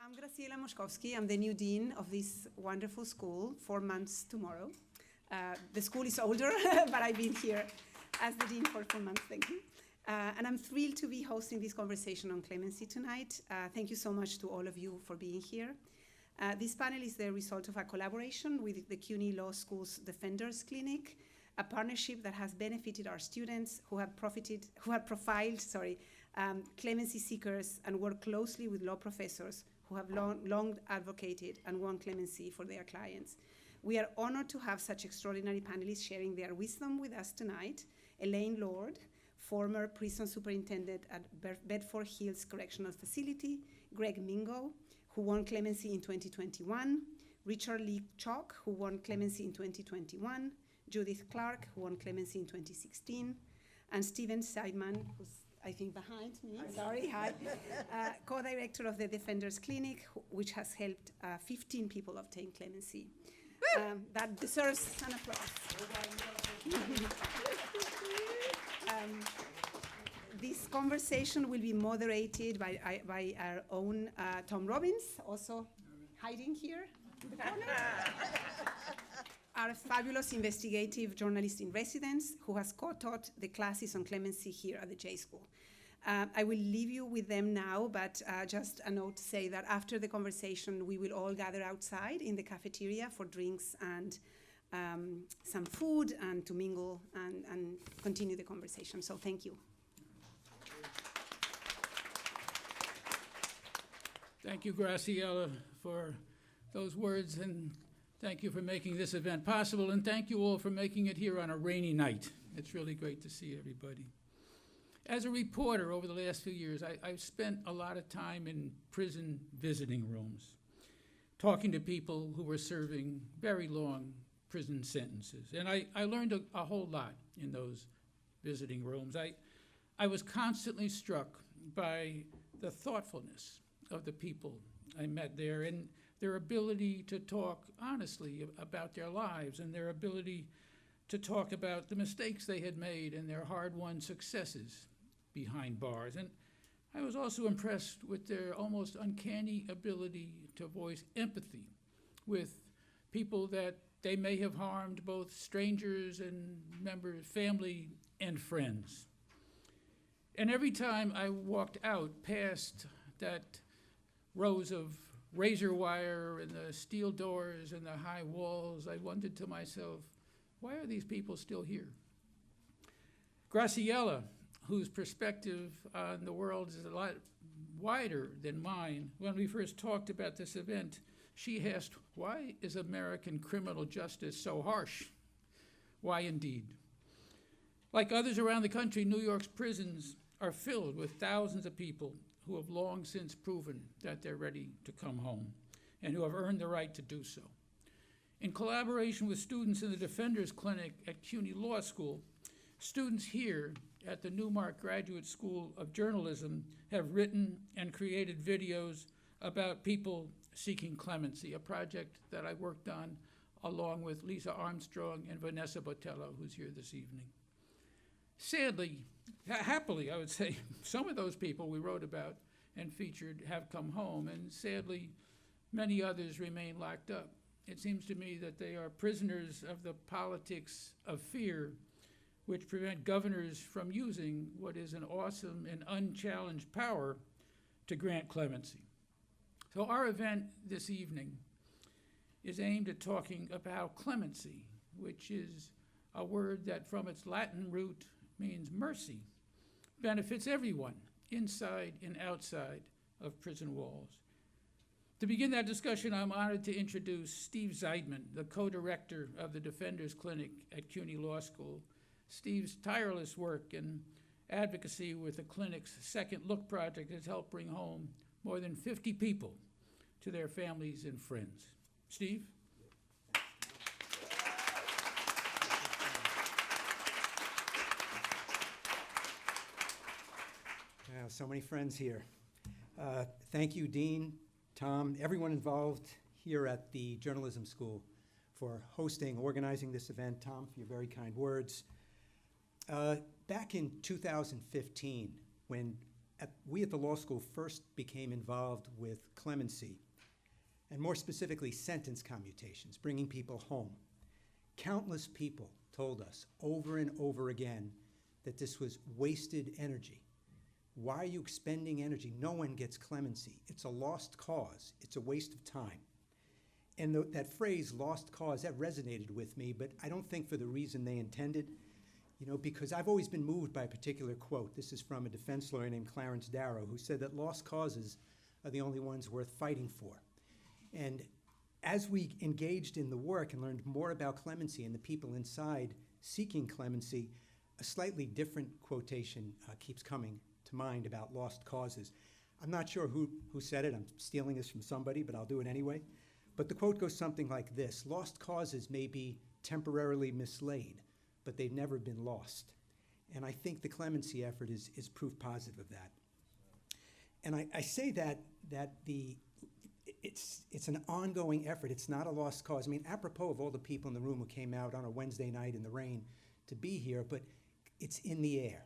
I'm Graciela Moszkowski. I'm the new dean of this wonderful school, 4 months tomorrow. The school is older, but I've been here as the dean for 4 months, thank you. And I'm thrilled to be hosting this conversation on clemency tonight. Thank you so much to all of you for being here. This panel is the result of a collaboration with the CUNY Law School's Defenders Clinic, a partnership that has benefited our students who have profiled clemency seekers and worked closely with law professors who have long advocated and won clemency for their clients. We are honored to have such extraordinary panelists sharing their wisdom with us tonight. Elaine Lord, former prison superintendent at Bedford Hills Correctional Facility; Greg Mingo, who won clemency in 2021; Richard Lee Chalk, who won clemency in 2021; Judith Clark, who won clemency in 2016; and Steven Seidman, who's I think behind me, sorry, hi, co-director of the Defenders Clinic, which has helped 15 people obtain clemency. That deserves an applause. This conversation will be moderated by our own Tom Robbins, also hiding here in the corner. Our fabulous investigative journalist in residence who has co-taught the classes on clemency here at the J-School. I will leave you with them now, but just a note to say that after the conversation, we will all gather outside in the cafeteria for drinks and some food and to mingle and continue the conversation. So thank you. Thank you, Graciela, for those words, and thank you for making this event possible, and thank you all for making it here on a rainy night. It's really great to see everybody. As a reporter over the last few years, I've spent a lot of time in prison visiting rooms, talking to people who were serving very long prison sentences. And I learned a whole lot in those visiting rooms. I was constantly struck by the thoughtfulness of the people I met there and their ability to talk honestly about their lives and their ability to talk about the mistakes they had made and their hard-won successes behind bars. And I was also impressed with their almost uncanny ability to voice empathy with people that they may have harmed, both strangers and members, family and friends. And every time I walked out past that rows of razor wire and the steel doors and the high walls, I wondered to myself, why are these people still here? Graciela, whose perspective on the world is a lot wider than mine, when we first talked about this event, she asked, why is American criminal justice so harsh? Why indeed? Like others around the country, New York's prisons are filled with thousands of people who have long since proven that they're ready to come home and who have earned the right to do so. In collaboration with students in the Defenders Clinic at CUNY Law School, students here at the Newmark Graduate School of Journalism have written and created videos about people seeking clemency, a project that I worked on along with Lisa Armstrong and Vanessa Botello, who's here this evening. Sadly, happily, I would say, some of those people we wrote about and featured have come home, and sadly, many others remain locked up. It seems to me that they are prisoners of the politics of fear, which prevent governors from using what is an awesome and unchallenged power to grant clemency. So our event this evening is aimed at talking about clemency, which is a word that from its Latin root means mercy, benefits everyone inside and outside of prison walls. To begin that discussion, I'm honored to introduce Steve Zeidman, the co-director of the Defenders Clinic at CUNY Law School. Steve's tireless work and advocacy with the clinic's Second Look project has helped bring home more than 50 people to their families and friends. Steve? So many friends here. Thank you, Dean, Tom, everyone involved here at the Journalism School for hosting, organizing this event. Tom, for your very kind words. Back in 2015, when we at the law school first became involved with clemency, and more specifically sentence commutations, bringing people home. Countless people told us over and over again that this was wasted energy. Why are you expending energy? No one gets clemency. It's a lost cause. It's a waste of time. And that phrase, lost cause, that resonated with me, but I don't think for the reason they intended, because I've always been moved by a particular quote. This is from a defense lawyer named Clarence Darrow, who said that lost causes are the only ones worth fighting for. And as we engaged in the work and learned more about clemency and the people inside seeking clemency, a slightly different quotation keeps coming to mind about lost causes. I'm not sure who said it. I'm stealing this from somebody, but I'll do it anyway. But the quote goes something like this: lost causes may be temporarily mislaid, but they've never been lost. And I think the clemency effort is proof positive of that. And I say that it's an ongoing effort. It's not a lost cause. I mean, apropos of all the people in the room who came out on a Wednesday night in the rain to be here, but it's in the air.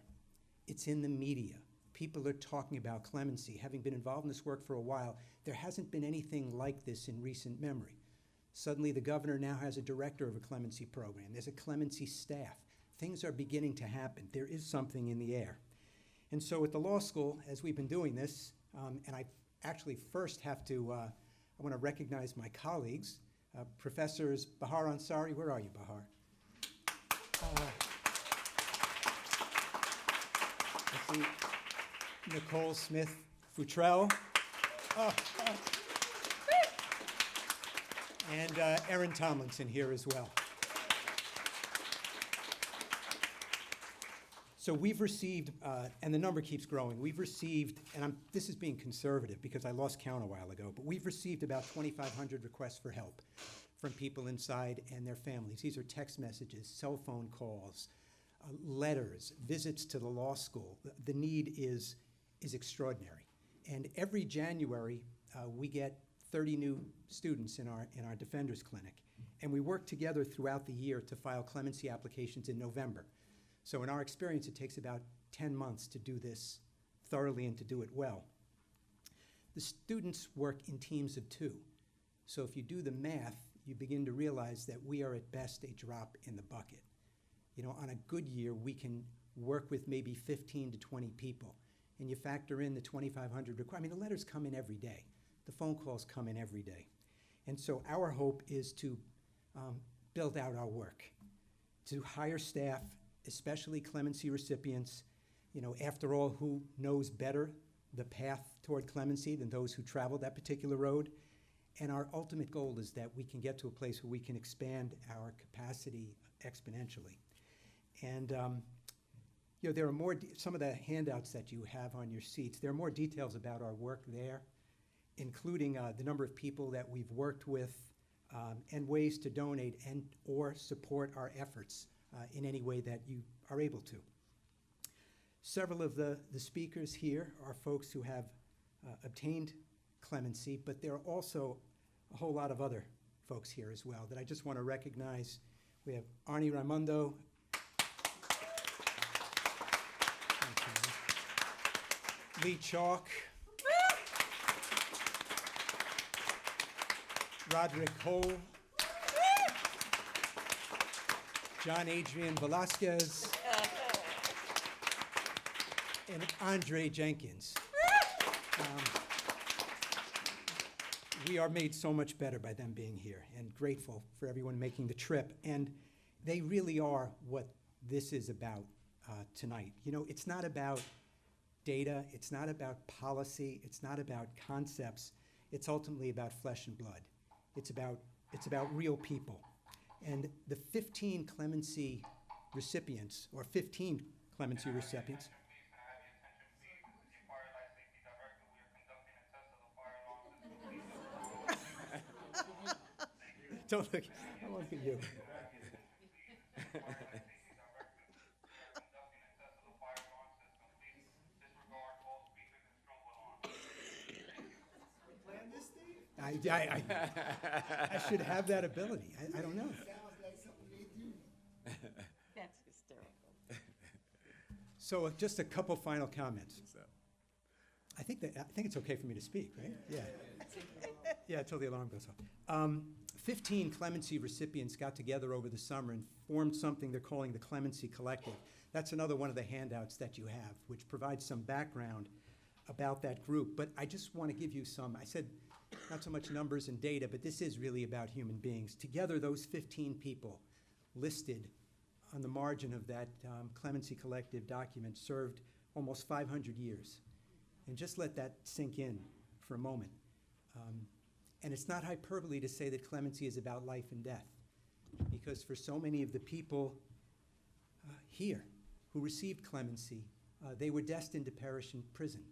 It's in the media. People are talking about clemency. Having been involved in this work for a while, there hasn't been anything like this in recent memory. Suddenly, the governor now has a director of a clemency program. There's a clemency staff. Things are beginning to happen. There is something in the air. And so at the law school, as we've been doing this, and I actually first have to, I want to recognize my colleagues, Professors Bahar Ansari. Where are you, Bahar? I see Nicole Smith-Futrell. And Erin Tomlinson here as well. So we've received, and the number keeps growing, we've received, and this is being conservative because I lost count a while ago, but we've received about 2,500 requests for help from people inside and their families. These are text messages, cell phone calls, letters, visits to the law school. The need is extraordinary. And every January, we get 30 new students in our Defenders Clinic. And we work together throughout the year to file clemency applications in November. So in our experience, it takes about 10 months to do this thoroughly and to do it well. The students work in teams of 2. So if you do the math, you begin to realize that we are at best a drop in the bucket. On a good year, we can work with maybe 15 to 20 people. And you factor in the 2,500 requirements. The letters come in every day. The phone calls come in every day. And so our hope is to build out our work, to hire staff, especially clemency recipients. After all, who knows better the path toward clemency than those who travel that particular road? And our ultimate goal is that we can get to a place where we can expand our capacity exponentially. And there are more, some of the handouts that you have on your seats, there are more details about our work there, including the number of people that we've worked with and ways to donate and or support our efforts in any way that you are able to. Several of the speakers here are folks who have obtained clemency, but there are also a whole lot of other folks here as well that I just want to recognize. We have Arnie Raimondo. Lee Chalk. Roderick Cole. John Adrian Velasquez. And Andre Jenkins. We are made so much better by them being here, and grateful for everyone making the trip. And they really are what this is about tonight. It's not about data, it's not about policy, it's not about concepts. It's ultimately about flesh and blood. It's about real people. And the 15 clemency recipients, or 15 clemency recipients. Don't look, I won't look at you. I should have that ability. I don't know. That's hysterical. So just a couple final comments. I think it's okay for me to speak, right? Yeah. Yeah, until the alarm goes off. 15 Clemency recipients got together over the summer and formed something they're calling the Clemency Collective. That's another one of the handouts that you have, which provides some background about that group. But I just want to give you some, I said not so much numbers and data, but this is really about human beings. Together, those 15 people listed on the margin of that Clemency Collective document served almost 500 years. And just let that sink in for a moment. And it's not hyperbole to say that clemency is about life and death, because for so many of the people here who received clemency, they were destined to perish in prison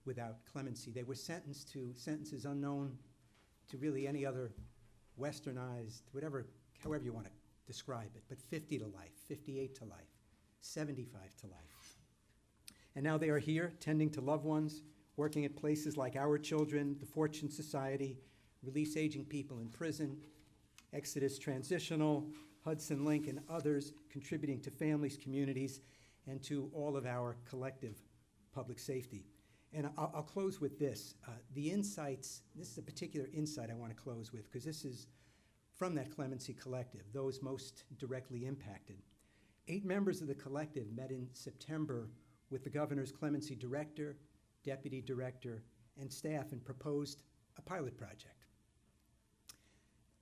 without clemency. They were sentenced to sentences unknown to really any other westernized, however you want to describe it, but 50 to life, 58 to life, 75 to life. And now they are here tending to loved ones, working at places like Our Children, the Fortune Society, Release Aging People in Prison, Exodus Transitional, Hudson Link, and others, contributing to families, communities, and to all of our collective public safety. And I'll close with this. The insights, this is a particular insight I want to close with, because this is from that Clemency Collective, those most directly impacted. 8 members of the collective met in September with the governor's clemency director, deputy director, and staff, and proposed a pilot project.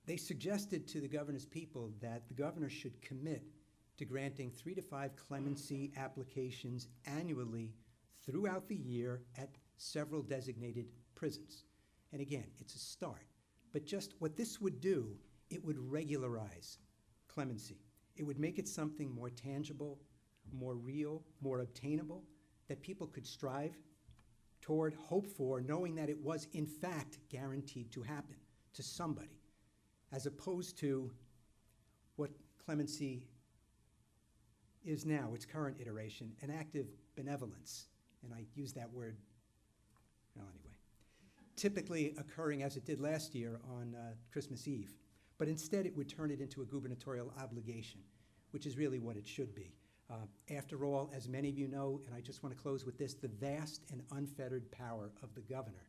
They suggested to the governor's people that the governor should commit to granting 3 to 5 clemency applications annually throughout the year at several designated prisons. And again, it's a start. But just what this would do, it would regularize clemency. It would make it something more tangible, more real, more obtainable, that people could strive toward, hope for, knowing that it was in fact guaranteed to happen to somebody, as opposed to what clemency is now, its current iteration, an active benevolence. And I use that word, well, anyway, typically occurring as it did last year on Christmas Eve. But instead, it would turn it into a gubernatorial obligation, which is really what it should be. After all, as many of you know, and I just want to close with this, the vast and unfettered power of the governor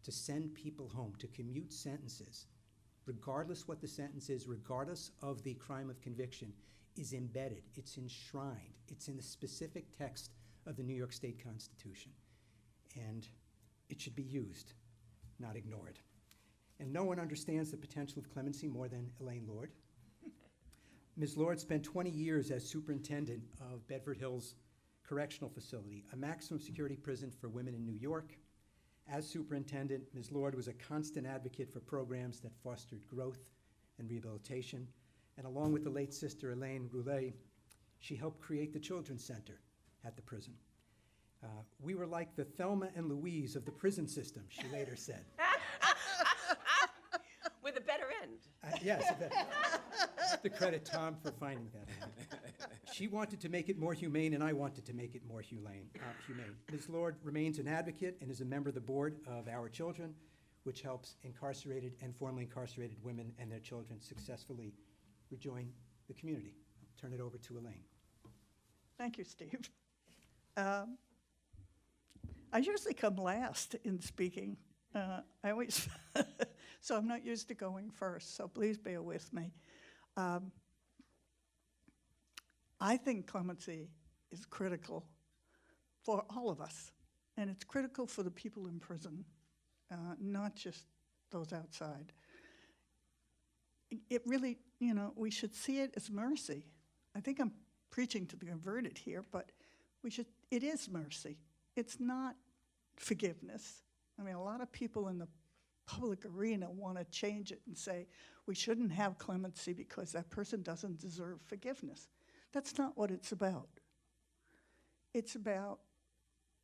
to send people home, to commute sentences, regardless what the sentence is, regardless of the crime of conviction, is embedded, it's enshrined, it's in the specific text of the New York State Constitution. And it should be used, not ignored. And no one understands the potential of clemency more than Elaine Lord. Ms. Lord spent 20 years as superintendent of Bedford Hills Correctional Facility, a maximum security prison for women in New York. As superintendent, Ms. Lord was a constant advocate for programs that fostered growth and rehabilitation. And along with the late sister Elaine Roulet, she helped create the Children's Center at the prison. We were like the Thelma and Louise of the prison system, she later said. With a better end. Yes, to credit Tom for finding that. She wanted to make it more humane, and I wanted to make it more humane. Ms. Lord remains an advocate and is a member of the board of Our Children, which helps incarcerated and formerly incarcerated women and their children successfully rejoin the community. I'll turn it over to Elaine. Thank you, Steve. I usually come last in speaking. I always, so I'm not used to going first, so please bear with me. I think clemency is critical for all of us, and it's critical for the people in prison, not just those outside. It really, we should see it as mercy. I think I'm preaching to the converted here, but it is mercy. It's not forgiveness. I mean, a lot of people in the public arena want to change it and say, we shouldn't have clemency because that person doesn't deserve forgiveness. That's not what it's about. It's about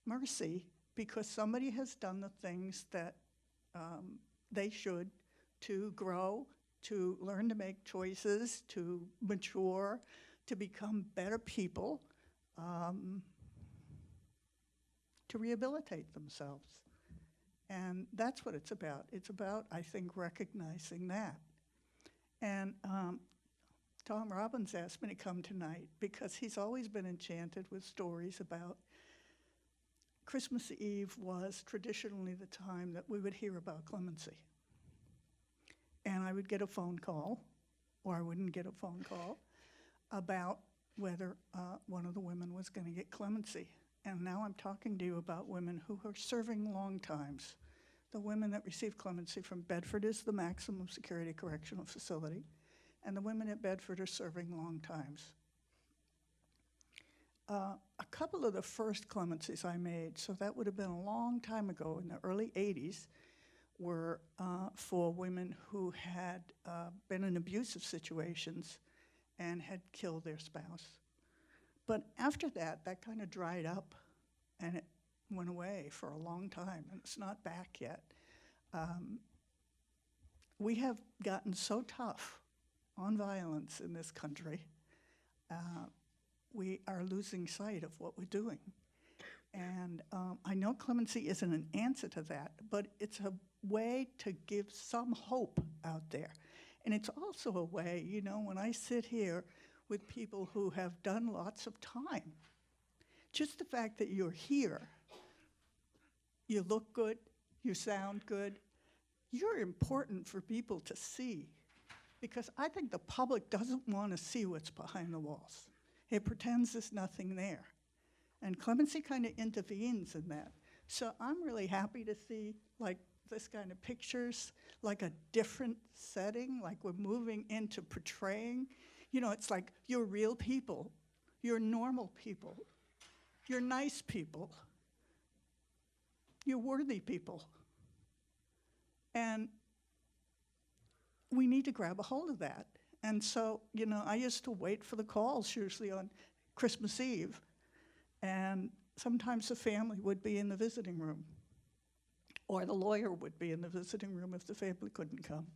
mercy because somebody has done the things that they should to grow, to learn to make choices, to mature, to become better people, to rehabilitate themselves. And that's what it's about. It's about, I think, recognizing that. And Tom Robbins asked me to come tonight because he's always been enchanted with stories about Christmas Eve was traditionally the time that we would hear about clemency. And I would get a phone call, or I wouldn't get a phone call, about whether one of the women was going to get clemency. And now I'm talking to you about women who are serving long times. The women that receive clemency from Bedford is the maximum security correctional facility, and the women at Bedford are serving long times. A couple of the first clemencies I made, so that would have been a long time ago in the early 80s, were for women who had been in abusive situations and had killed their spouse. But after that, that kind of dried up and it went away for a long time, and it's not back yet. We have gotten so tough on violence in this country, we are losing sight of what we're doing. And I know clemency isn't an answer to that, but it's a way to give some hope out there. And it's also a way, you know, when I sit here with people who have done lots of time, just the fact that you're here, you look good, you sound good, you're important for people to see. Because I think the public doesn't want to see what's behind the walls. It pretends there's nothing there. And clemency kind of intervenes in that. So I'm really happy to see like this kind of pictures, like a different setting, like we're moving into portraying. You know, it's like you're real people, you're normal people, you're nice people, you're worthy people. And we need to grab a hold of that. And so, you know, I used to wait for the calls usually on Christmas Eve. And sometimes the family would be in the visiting room, or the lawyer would be in the visiting room if the family couldn't come.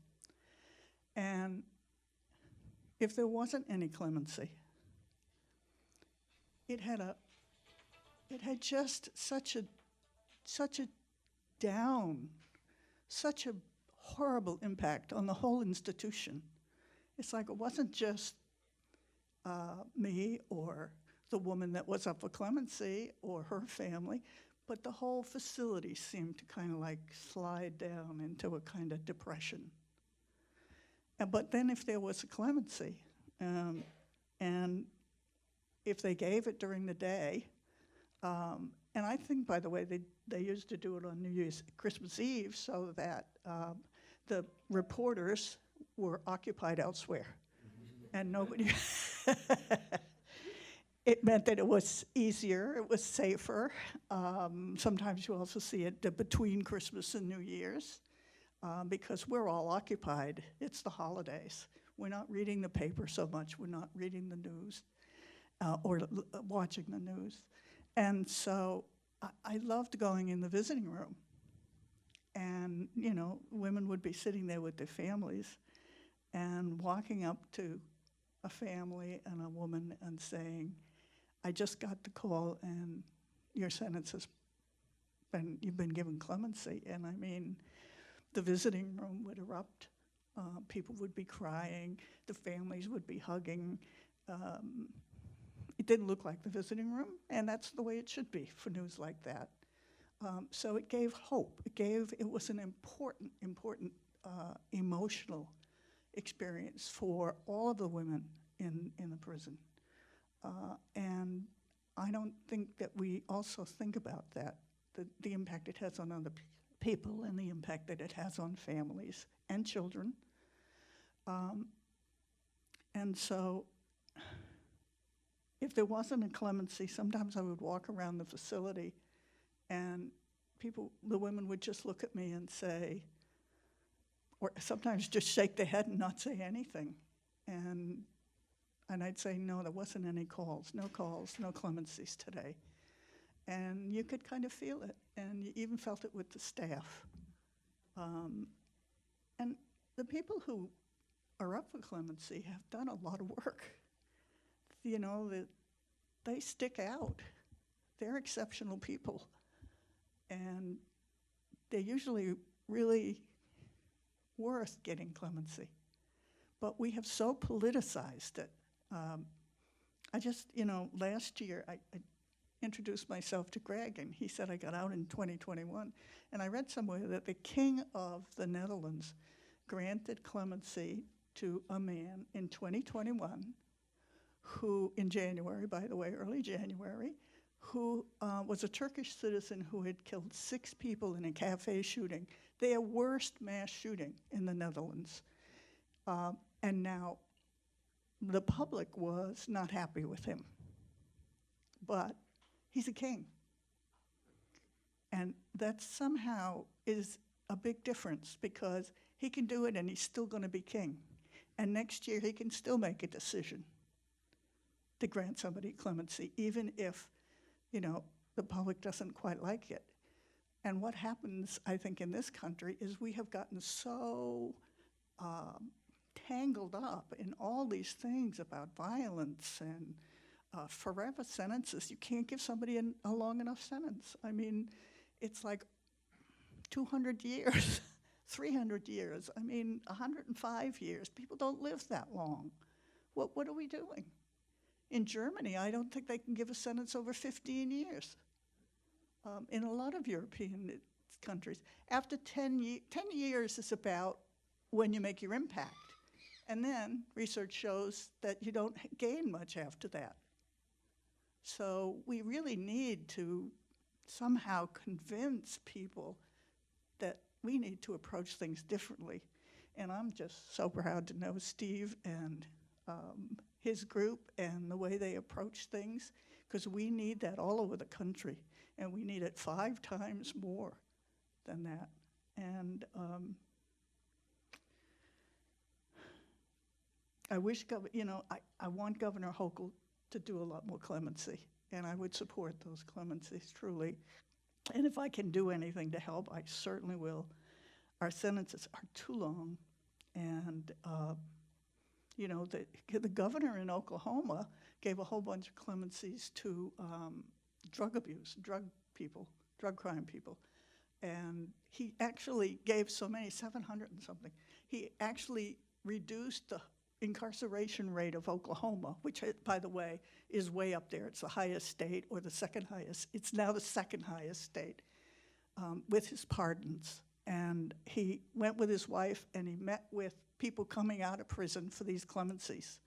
And if there wasn't any clemency, it had just such a horrible impact on the whole institution. It's like it wasn't just me or the woman that was up for clemency or her family, but the whole facility seemed to kind of like slide down into a kind of depression. But then if there was a clemency, and if they gave it during the day, and I think, by the way, they used to do it on New Year's, Christmas Eve, so that the reporters were occupied elsewhere, and nobody. It meant that it was easier, it was safer. Sometimes you also see it between Christmas and New Year's, because we're all occupied. It's the holidays. We're not reading the paper so much. We're not reading the news or watching the news. And so I loved going in the visiting room. And, you know, women would be sitting there with their families and walking up to a family and a woman and saying, I just got the call and your sentence has been, you've been given clemency. And I mean, the visiting room would erupt. People would be crying. The families would be hugging. It didn't look like the visiting room, and that's the way it should be for news like that. So it gave hope. It was an important emotional experience for all of the women in the prison. And I don't think that we also think about that, the impact it has on other people and the impact that it has on families and children. And so if there wasn't a clemency, sometimes I would walk around the facility and the women would just look at me and say, or sometimes just shake their head and not say anything. And I'd say, no, there wasn't any calls, no clemencies today. And you could kind of feel it, and you even felt it with the staff. And the people who are up for clemency have done a lot of work. You know, they stick out. They're exceptional people. And they're usually really worth getting clemency. But we have so politicized it. I just, you know, last year, introduce myself to Greg, and he said I got out in 2021. And I read somewhere that the King of the Netherlands granted clemency to a man in 2021 who, in January, by the way, early January, who was a Turkish citizen who had killed 6 people in a cafe shooting, their worst mass shooting in the Netherlands. And now the public was not happy with him. But he's a king. And that somehow is a big difference, because he can do it and he's still going to be king. And next year he can still make a decision to grant somebody clemency, even if, you know, the public doesn't quite like it. And what happens, I think, in this country is we have gotten so tangled up in all these things about violence and forever sentences. You can't give somebody a long enough sentence. I mean, it's like 200 years, 300 years, 105 years. People don't live that long. What are we doing? In Germany, I don't think they can give a sentence over 15 years. In a lot of European countries, after 10 years is about when you make your impact. And then research shows that you don't gain much after that. So we really need to somehow convince people that we need to approach things differently. And I'm just so proud to know Steve and his group and the way they approach things, because we need that all over the country, and we need it 5 times more than that. And I wish, I want Governor Hochul to do a lot more clemency, and I would support those clemencies truly. And if I can do anything to help, I certainly will. Our sentences are too long, and the governor in Oklahoma gave a whole bunch of clemencies to drug abuse, drug crime people. And he actually gave so many, 700 and something. He actually reduced the incarceration rate of Oklahoma, which, by the way, is way up there. It's the highest state, or the second highest. It's now the second highest state, with his pardons. And he went with his wife, and he met with people coming out of prison for these clemencies.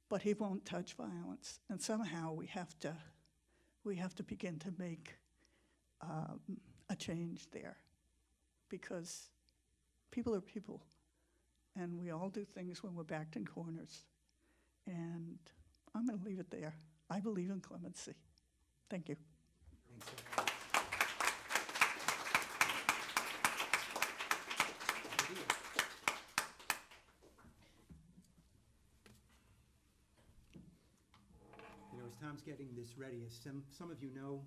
But he won't touch violence. And somehow we have to begin to make a change there, because people are people, and we all do things when we're backed in corners. And I'm going to leave it there. I believe in clemency. Thank you. Thanks. As Tom's getting this ready, as some of you know,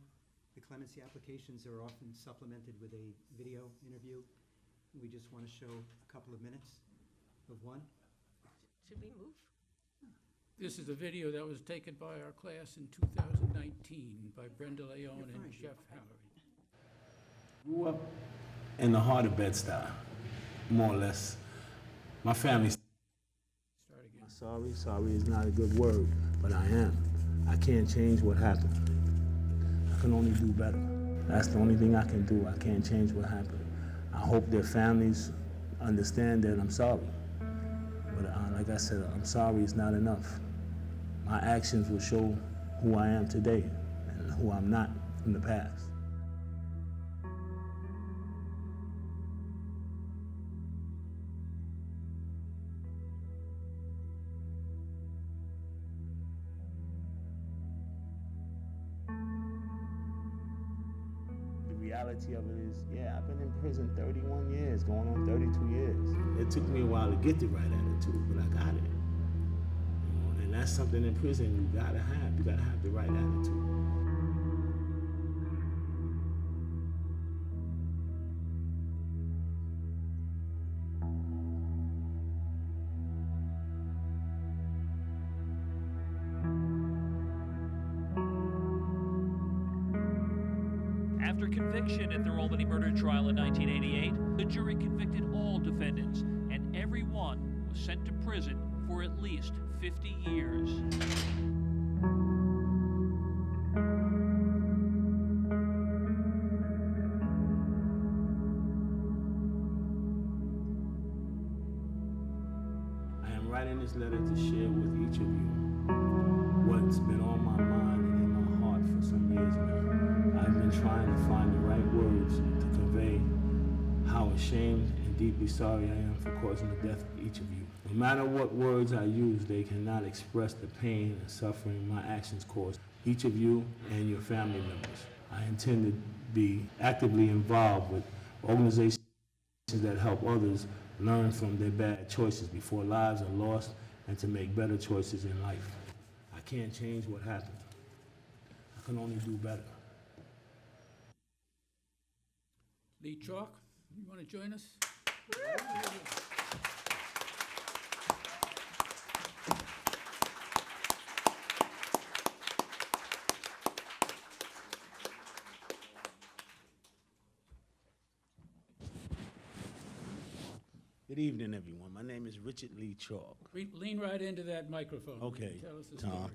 the clemency applications are often supplemented with a video interview. We just want to show a couple of minutes of one. Should we move? This is a video that was taken by our class in 2019 by Brenda Leone and Jeff Howard. Grew up in the heart of Bed-Stuy, more or less. My family. Start again. Sorry is not a good word, but I am. I can't change what happened. I can only do better. That's the only thing I can do. I can't change what happened. I hope their families understand that I'm sorry. But like I said, I'm sorry is not enough. My actions will show who I am today and who I'm not in the past. The reality of it is, I've been in prison 31 years, going on 32 years. It took me a while to get the right attitude, but I got it. And that's something in prison you gotta have. You gotta have the right attitude. After conviction at their Albany murder trial in 1988, the jury convicted all defendants, and every one was sent to prison for at least 50 years. I'm writing this letter to share with each of you what's been on my mind and in my heart for some years now. I've been trying to find the right words to convey how ashamed and deeply sorry I am for causing the death of each of you. No matter what words I use, they cannot express the pain and suffering my actions cause each of you and your family members. I intend to be actively involved with organizations that help others learn from their bad choices before lives are lost and to make better choices in life. I can't change what happened. I can only do better. Lee Chalk, you want to join us? Good evening, everyone. My name is Richard Lee Chalk. Lean right into that microphone. Okay, Tell us the Tom.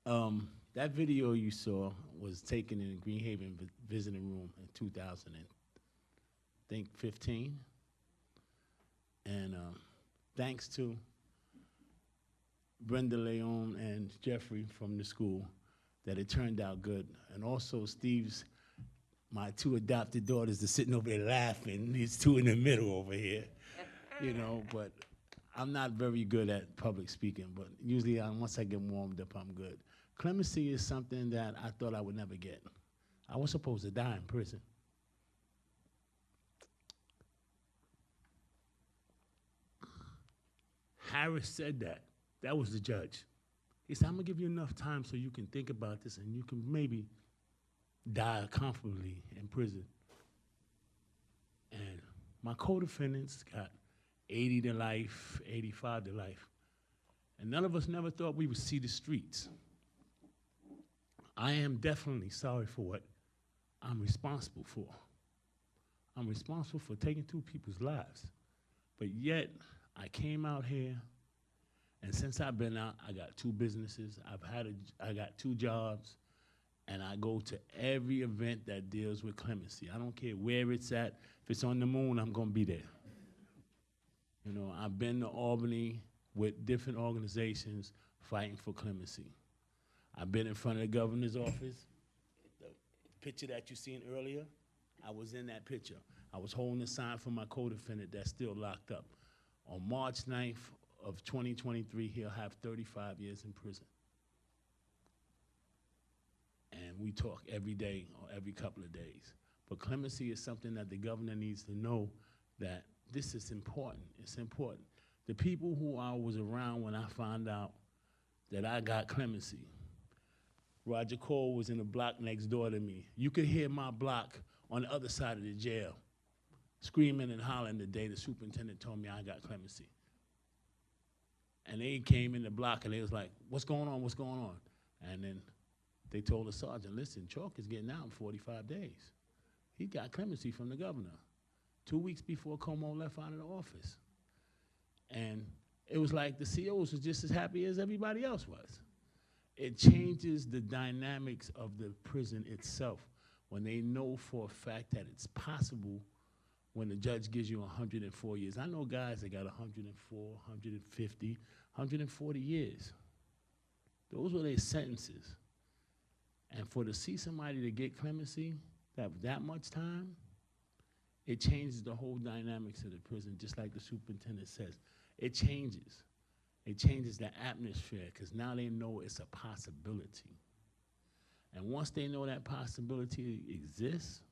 story. That video you saw was taken in the Greenhaven visiting room in 2015. And thanks to Brenda Leon and Jeffrey from the school that it turned out good. And also my two adopted daughters are sitting over there laughing. These two in the middle over here, you know, but I'm not very good at public speaking, but usually once I get warmed up, I'm good. Clemency is something that I thought I would never get. I was supposed to die in prison. Harris said that. That was the judge. He said, I'm gonna give you enough time so you can think about this and you can maybe die comfortably in prison. And my co-defendants got 80 to life, 85 to life. And none of us never thought we would see the streets. I am definitely sorry for what I'm responsible for. I'm responsible for taking two people's lives. But yet, I came out here, and since I've been out, I got two businesses, I got two jobs, and I go to every event that deals with clemency. I don't care where it's at. If it's on the moon, I'm gonna be there. You know, I've been to Albany with different organizations fighting for clemency. I've been in front of the governor's office. The picture that you seen earlier, I was in that picture. I was holding a sign for my co-defendant that's still locked up. On March 9th of 2023, he'll have 35 years in prison. And we talk every day or every couple of days. But clemency is something that the governor needs to know that this is important. It's important. The people who I was around when I found out that I got clemency, Roger Cole was in the block next door to me. You could hear my block on the other side of the jail screaming and hollering the day the superintendent told me I got clemency. And they came in the block and they was like, what's going on, what's going on? And then they told the sergeant, listen, Chalk is getting out in 45 days. He got clemency from the governor 2 weeks before Como left out of the office. And it was like the COs was just as happy as everybody else was. It changes the dynamics of the prison itself when they know for a fact that it's possible when the judge gives you 104 years. I know guys that got 104, 150, 140 years. Those were their sentences. And for to see somebody to get clemency, that much time, it changes the whole dynamics of the prison, just like the superintendent says. It changes. It changes the atmosphere, because now they know it's a possibility. And once they know that possibility exists,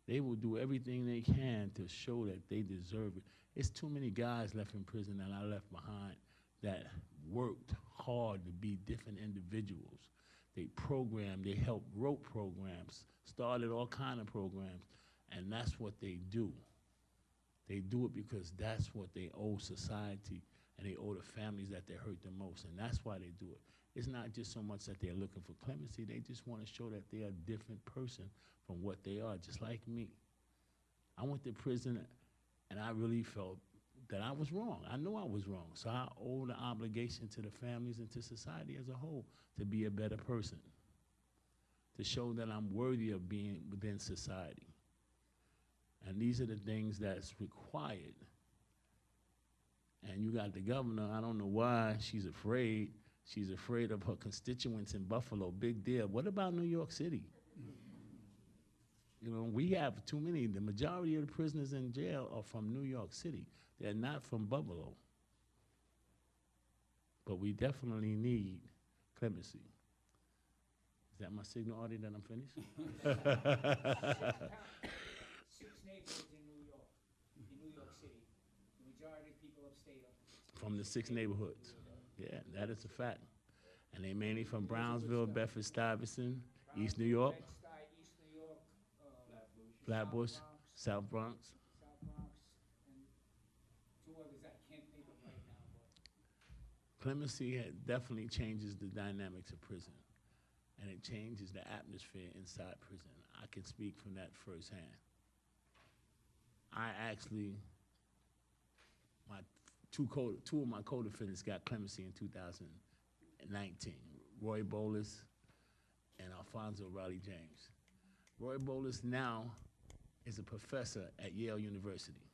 they will do everything they can to show that they deserve it. It's too many guys left in prison that I left behind that worked hard to be different individuals. They programmed, they helped, wrote programs, started all kind of programs, and that's what they do. They do it because that's what they owe society, and they owe the families that they hurt the most, and that's why they do it. It's not just so much that they're looking for clemency, they just want to show that they're a different person from what they are, just like me. I went to prison, and I really felt that I was wrong. I knew I was wrong, so I owe the obligation to the families and to society as a whole to be a better person, to show that I'm worthy of being within society. And these are the things that's required And you got the governor, I don't know why she's afraid. She's afraid of her constituents in Buffalo, big deal. What about New York City? You know, we have too many. The majority of the prisoners in jail are from New York City. They're not from Buffalo. But we definitely need clemency. Is that my signal, Artie, that I'm finished? 6 neighborhoods in New York City. The majority of people upstate are From the 6 neighborhoods. Yeah, that is a fact. And they mainly from Brownsville, Bedford-Stuyvesant, East New York, Bed-Stuy, East New York, Flatbush, South Bronx. South Bronx, and 2 others I can't think of right now. But Clemency definitely changes the dynamics of prison, and it changes the atmosphere inside prison. I can speak from that firsthand. I actually, my two of my co-defendants got clemency in 2019, Roy Bolus and Alfonso Riley James. Roy Bolus now is a professor at Yale University.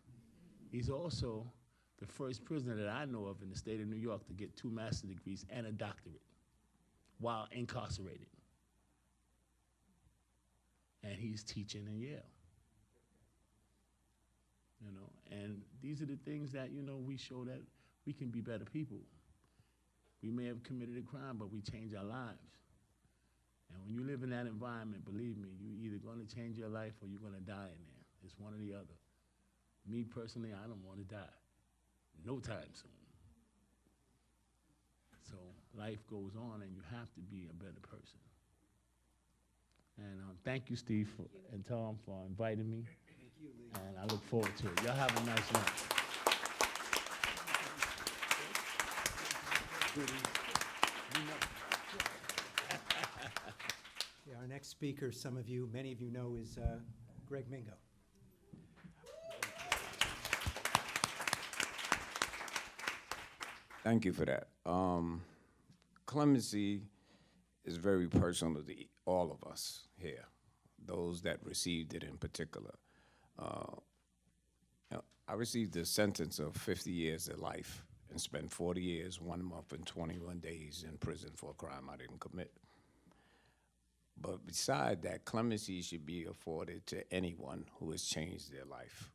He's also the first prisoner that I know of in the state of New York to get 2 master's degrees and a doctorate while incarcerated. And he's teaching in Yale. You know, and these are the things that, you know, we show that we can be better people. We may have committed a crime, but we change our lives. And when you live in that environment, believe me, you're either going to change your life or you're going to die in there. It's one or the other. Me personally, I don't want to die. No time soon. So life goes on, and you have to be a better person. And thank you, Steve, and Tom, for inviting me. Thank you, Lee. And I look forward to it. Y'all have a nice night. Yeah, our next speaker, many of you know, is Greg Mingo. Thank you for that. Clemency is very personal to all of us here, those that received it in particular. I received a sentence of 50 years of life and spent 40 years, 1 month, and 21 days in prison for a crime I didn't commit. But beside that, clemency should be afforded to anyone who has changed their life.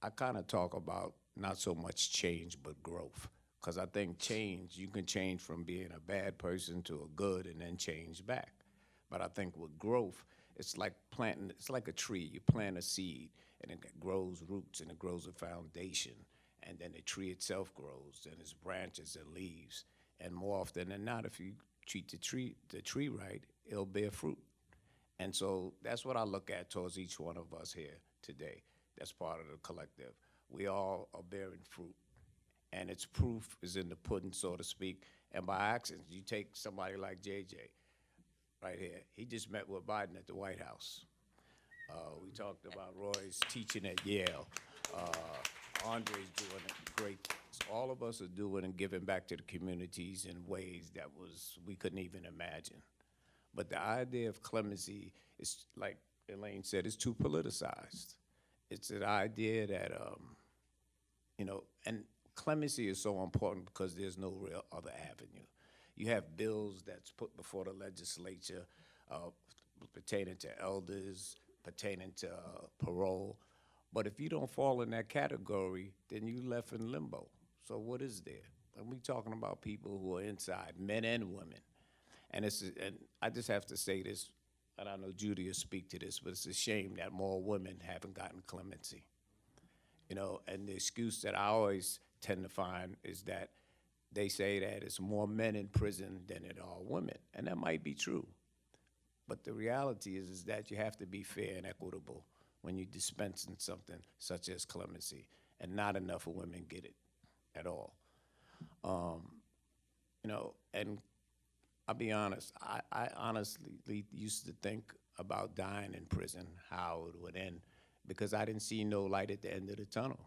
I kind of talk about not so much change, but growth. Because I think change, you can change from being a bad person to a good and then change back. But I think with growth, it's like planting, it's like a tree. You plant a seed and it grows roots and it grows a foundation. And then the tree itself grows and its branches and leaves. And more often than not, if you treat the tree right, it'll bear fruit. And so that's what I look at towards each one of us here today. That's part of the collective. We all are bearing fruit. And its proof is in the pudding, so to speak. And by accident, you take somebody like JJ right here. He just met with Biden at the White House. We talked about Roy's teaching at Yale. Andre's doing great things. All of us are doing and giving back to the communities in ways that we couldn't even imagine. But the idea of clemency is, like Elaine said, it's too politicized. It's an idea that, and clemency is so important because there's no real other avenue. You have bills that's put before the legislature pertaining to elders, pertaining to parole. But if you don't fall in that category, then you're left in limbo. So what is there? And we're talking about people who are inside, men and women. And I just have to say this, and I know Judy will speak to this, but it's a shame that more women haven't gotten clemency. And the excuse that I always tend to find is that they say that it's more men in prison than it are women, and that might be true. But the reality is that you have to be fair and equitable when you're dispensing something such as clemency, and not enough of women get it at all. And I'll be honest, I honestly used to think about dying in prison, how it would end, because I didn't see no light at the end of the tunnel.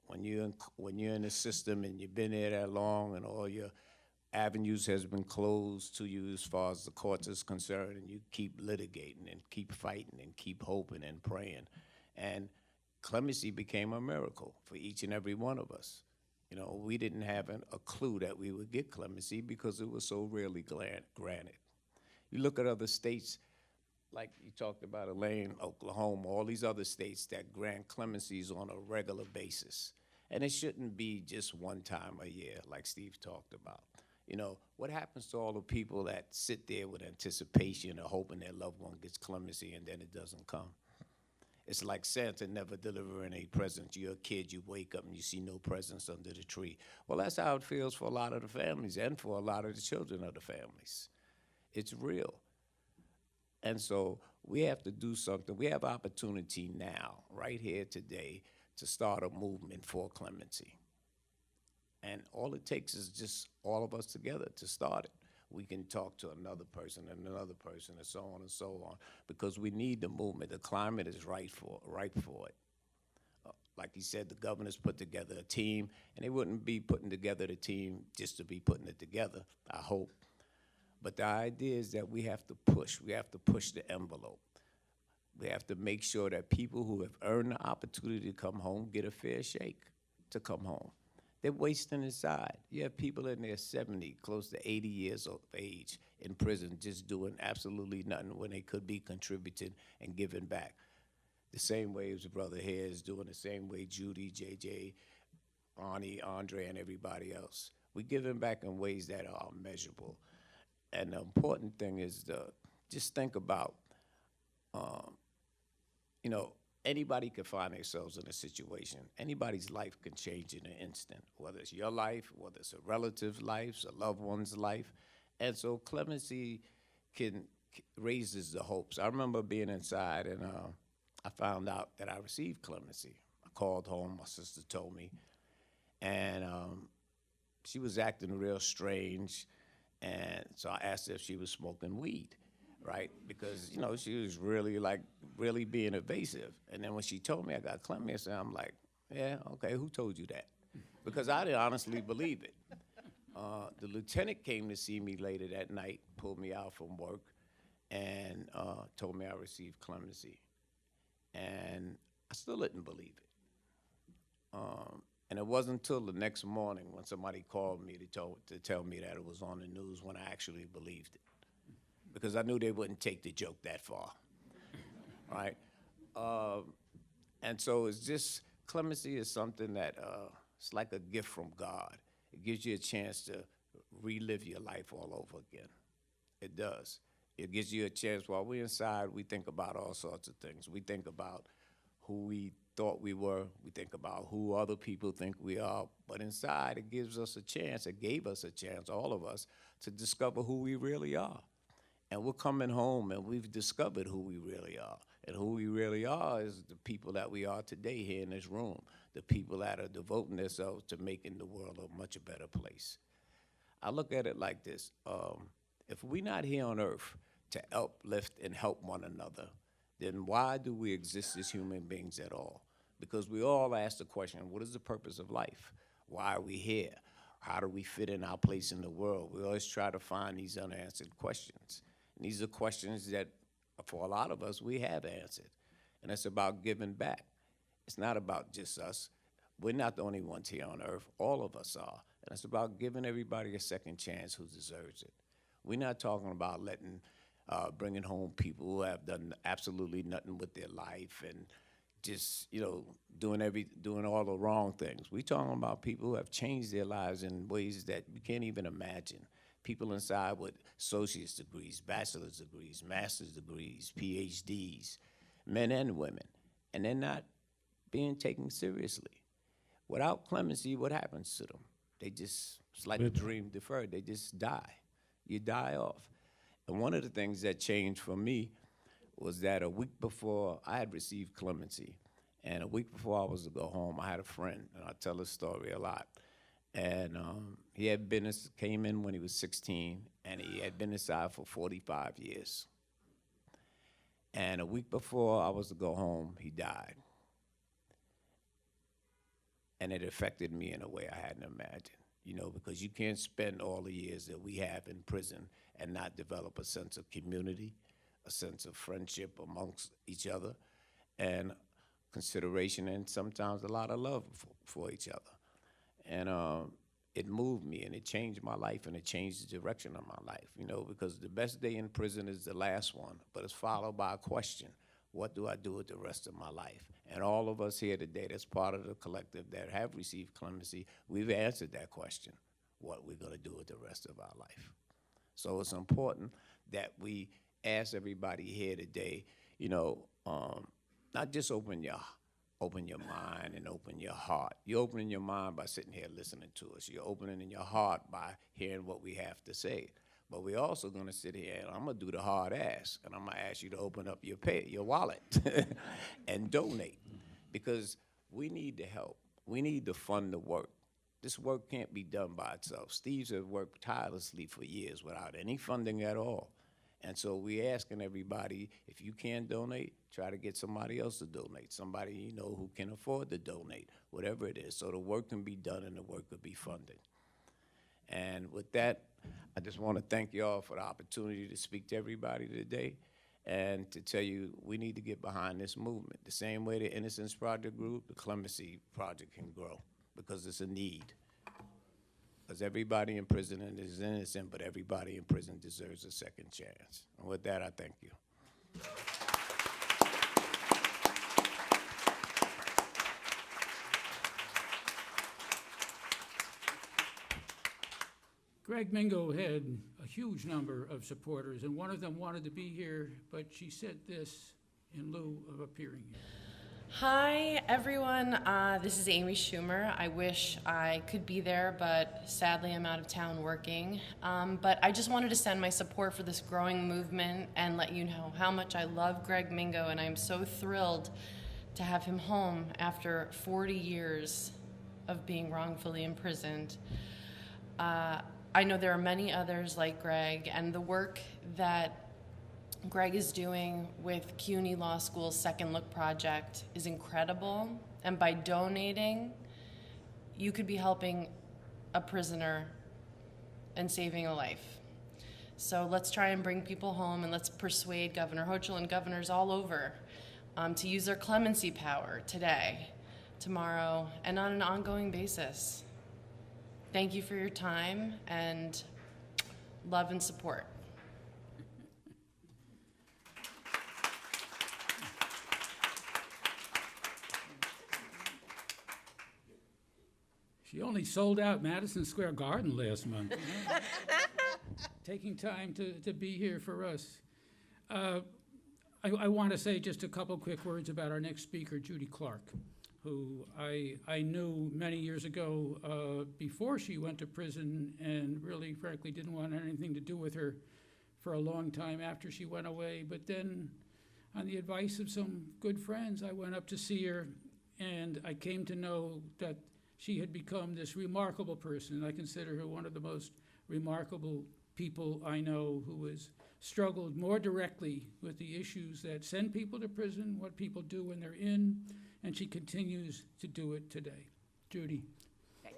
When you're in the system and you've been there that long and all your avenues has been closed to you as far as the courts is concerned, and you keep litigating and keep fighting and keep hoping and praying. And clemency became a miracle for each and every one of us. You know, we didn't have a clue that we would get clemency because it was so rarely granted. You look at other states, like you talked about Elaine, Oklahoma, all these other states that grant clemencies on a regular basis. And it shouldn't be just one time a year, like Steve talked about. You know, what happens to all the people that sit there with anticipation or hoping their loved one gets clemency and then it doesn't come? It's like Santa never delivering a present. You're a kid, you wake up and you see no presents under the tree. Well, that's how it feels for a lot of the families and for a lot of the children of the families. It's real. And so we have to do something. We have opportunity now, right here today, to start a movement for clemency. And all it takes is just all of us together to start it. We can talk to another person and another person and so on and so on, because we need the movement. The climate is ripe for it. Like he said, the governor's put together a team, and they wouldn't be putting together the team just to be putting it together, I hope. But the idea is that we have to push. We have to push the envelope. We have to make sure that people who have earned the opportunity to come home get a fair shake to come home. They're wasting inside. You have people in their 70, close to 80 years of age in prison just doing absolutely nothing when they could be contributing and giving back. The same way as brother here is doing, the same way Judy, JJ, Ronnie, Andre, and everybody else. We're giving back in ways that are measurable. And the important thing is to just think about, you know, anybody can find themselves in a situation. Anybody's life can change in an instant, whether it's your life, whether it's a relative's life, a loved one's life. And so clemency raises the hopes. I remember being inside and I found out that I received clemency. I called home, my sister told me, and she was acting real strange. And so I asked her if she was smoking weed, right? Because, you know, she was really being evasive. And then when she told me I got clemency, I'm like, yeah, okay, who told you that? Because I didn't honestly believe it. The lieutenant came to see me later that night, pulled me out from work, and told me I received clemency. And I still didn't believe it. And it wasn't until the next morning when somebody called me to tell me that it was on the news when I actually believed it. Because I knew they wouldn't take the joke that far, right? And so it's just, clemency is something that, it's like a gift from God. It gives you a chance to relive your life all over again. It does. It gives you a chance. While we're inside, we think about all sorts of things. We think about who we thought we were. We think about who other people think we are. But inside, it gives us a chance, it gave us a chance, all of us, to discover who we really are. And we're coming home and we've discovered who we really are. And who we really are is the people that we are today here in this room, the people that are devoting themselves to making the world a much better place. I look at it like this. If we're not here on earth to uplift and help one another, then why do we exist as human beings at all? Because we all ask the question, what is the purpose of life? Why are we here? How do we fit in our place in the world? We always try to find these unanswered questions. And these are questions that, for a lot of us, we have answered. And it's about giving back. It's not about just us. We're not the only ones here on earth. All of us are. And it's about giving everybody a second chance who deserves it. We're not talking about bringing home people who have done absolutely nothing with their life and just, you know, doing all the wrong things. We're talking about people who have changed their lives in ways that you can't even imagine. People inside with associate's degrees, bachelor's degrees, master's degrees, PhDs, men and women, and they're not being taken seriously. Without clemency, what happens to them? It's like a dream deferred. They just die. You die off. And one of the things that changed for me was that a week before I had received clemency, and a week before I was to go home, I had a friend, and I tell this story a lot. And he came in when he was 16, and he had been inside for 45 years. And a week before I was to go home, he died. And it affected me in a way I hadn't imagined, you know, because you can't spend all the years that we have in prison and not develop a sense of community, a sense of friendship amongst each other. And consideration and sometimes a lot of love for each other. And it moved me, and it changed my life, and it changed the direction of my life, you know, because the best day in prison is the last one, but it's followed by a question: what do I do with the rest of my life? And all of us here today that's part of the collective that have received clemency, we've answered that question: what we're going to do with the rest of our life. So it's important that we ask everybody here today, you know, not just open your mind and open your heart. You're opening your mind by sitting here listening to us. You're opening in your heart by hearing what we have to say. But we're also going to sit here, and I'm going to do the hard ask, and I'm going to ask you to open up your wallet and donate, because we need the help. We need to fund the work. This work can't be done by itself. Steve's have worked tirelessly for years without any funding at all. And so we're asking everybody, if you can't donate, try to get somebody else to donate, somebody you know who can afford to donate, whatever it is, so the work can be done and the work could be funded. And with that, I just want to thank you all for the opportunity to speak to everybody today and to tell you we need to get behind this movement. The same way the Innocence Project grew, the Clemency Project can grow, because it's a need. Because everybody in prison is innocent, but everybody in prison deserves a second chance. And with that, I thank you. Greg Mingo had a huge number of supporters, and one of them wanted to be here, but she said this in lieu of appearing here. Hi, everyone. This is Amy Schumer. I wish I could be there, but sadly I'm out of town working. But I just wanted to send my support for this growing movement and let you know how much I love Greg Mingo, and I'm so thrilled to have him home after 40 years of being wrongfully imprisoned. I know there are many others like Greg, and the work that Greg is doing with CUNY Law School's Second Look project is incredible, and by donating, you could be helping a prisoner and saving a life. So let's try and bring people home, and let's persuade Governor Hochul and governors all over to use their clemency power today, tomorrow, and on an ongoing basis. Thank you for your time and love and support. She only sold out Madison Square Garden last month. Taking time to be here for us. I want to say just a couple quick words about our next speaker, Judy Clark, who I knew many years ago before she went to prison, and really, frankly, didn't want anything to do with her for a long time after she went away. But then, on the advice of some good friends, I went up to see her, and I came to know that she had become this remarkable person. I consider her one of the most remarkable people I know, who has struggled more directly with the issues that send people to prison, what people do when they're in, and she continues to do it today. Judy. Thank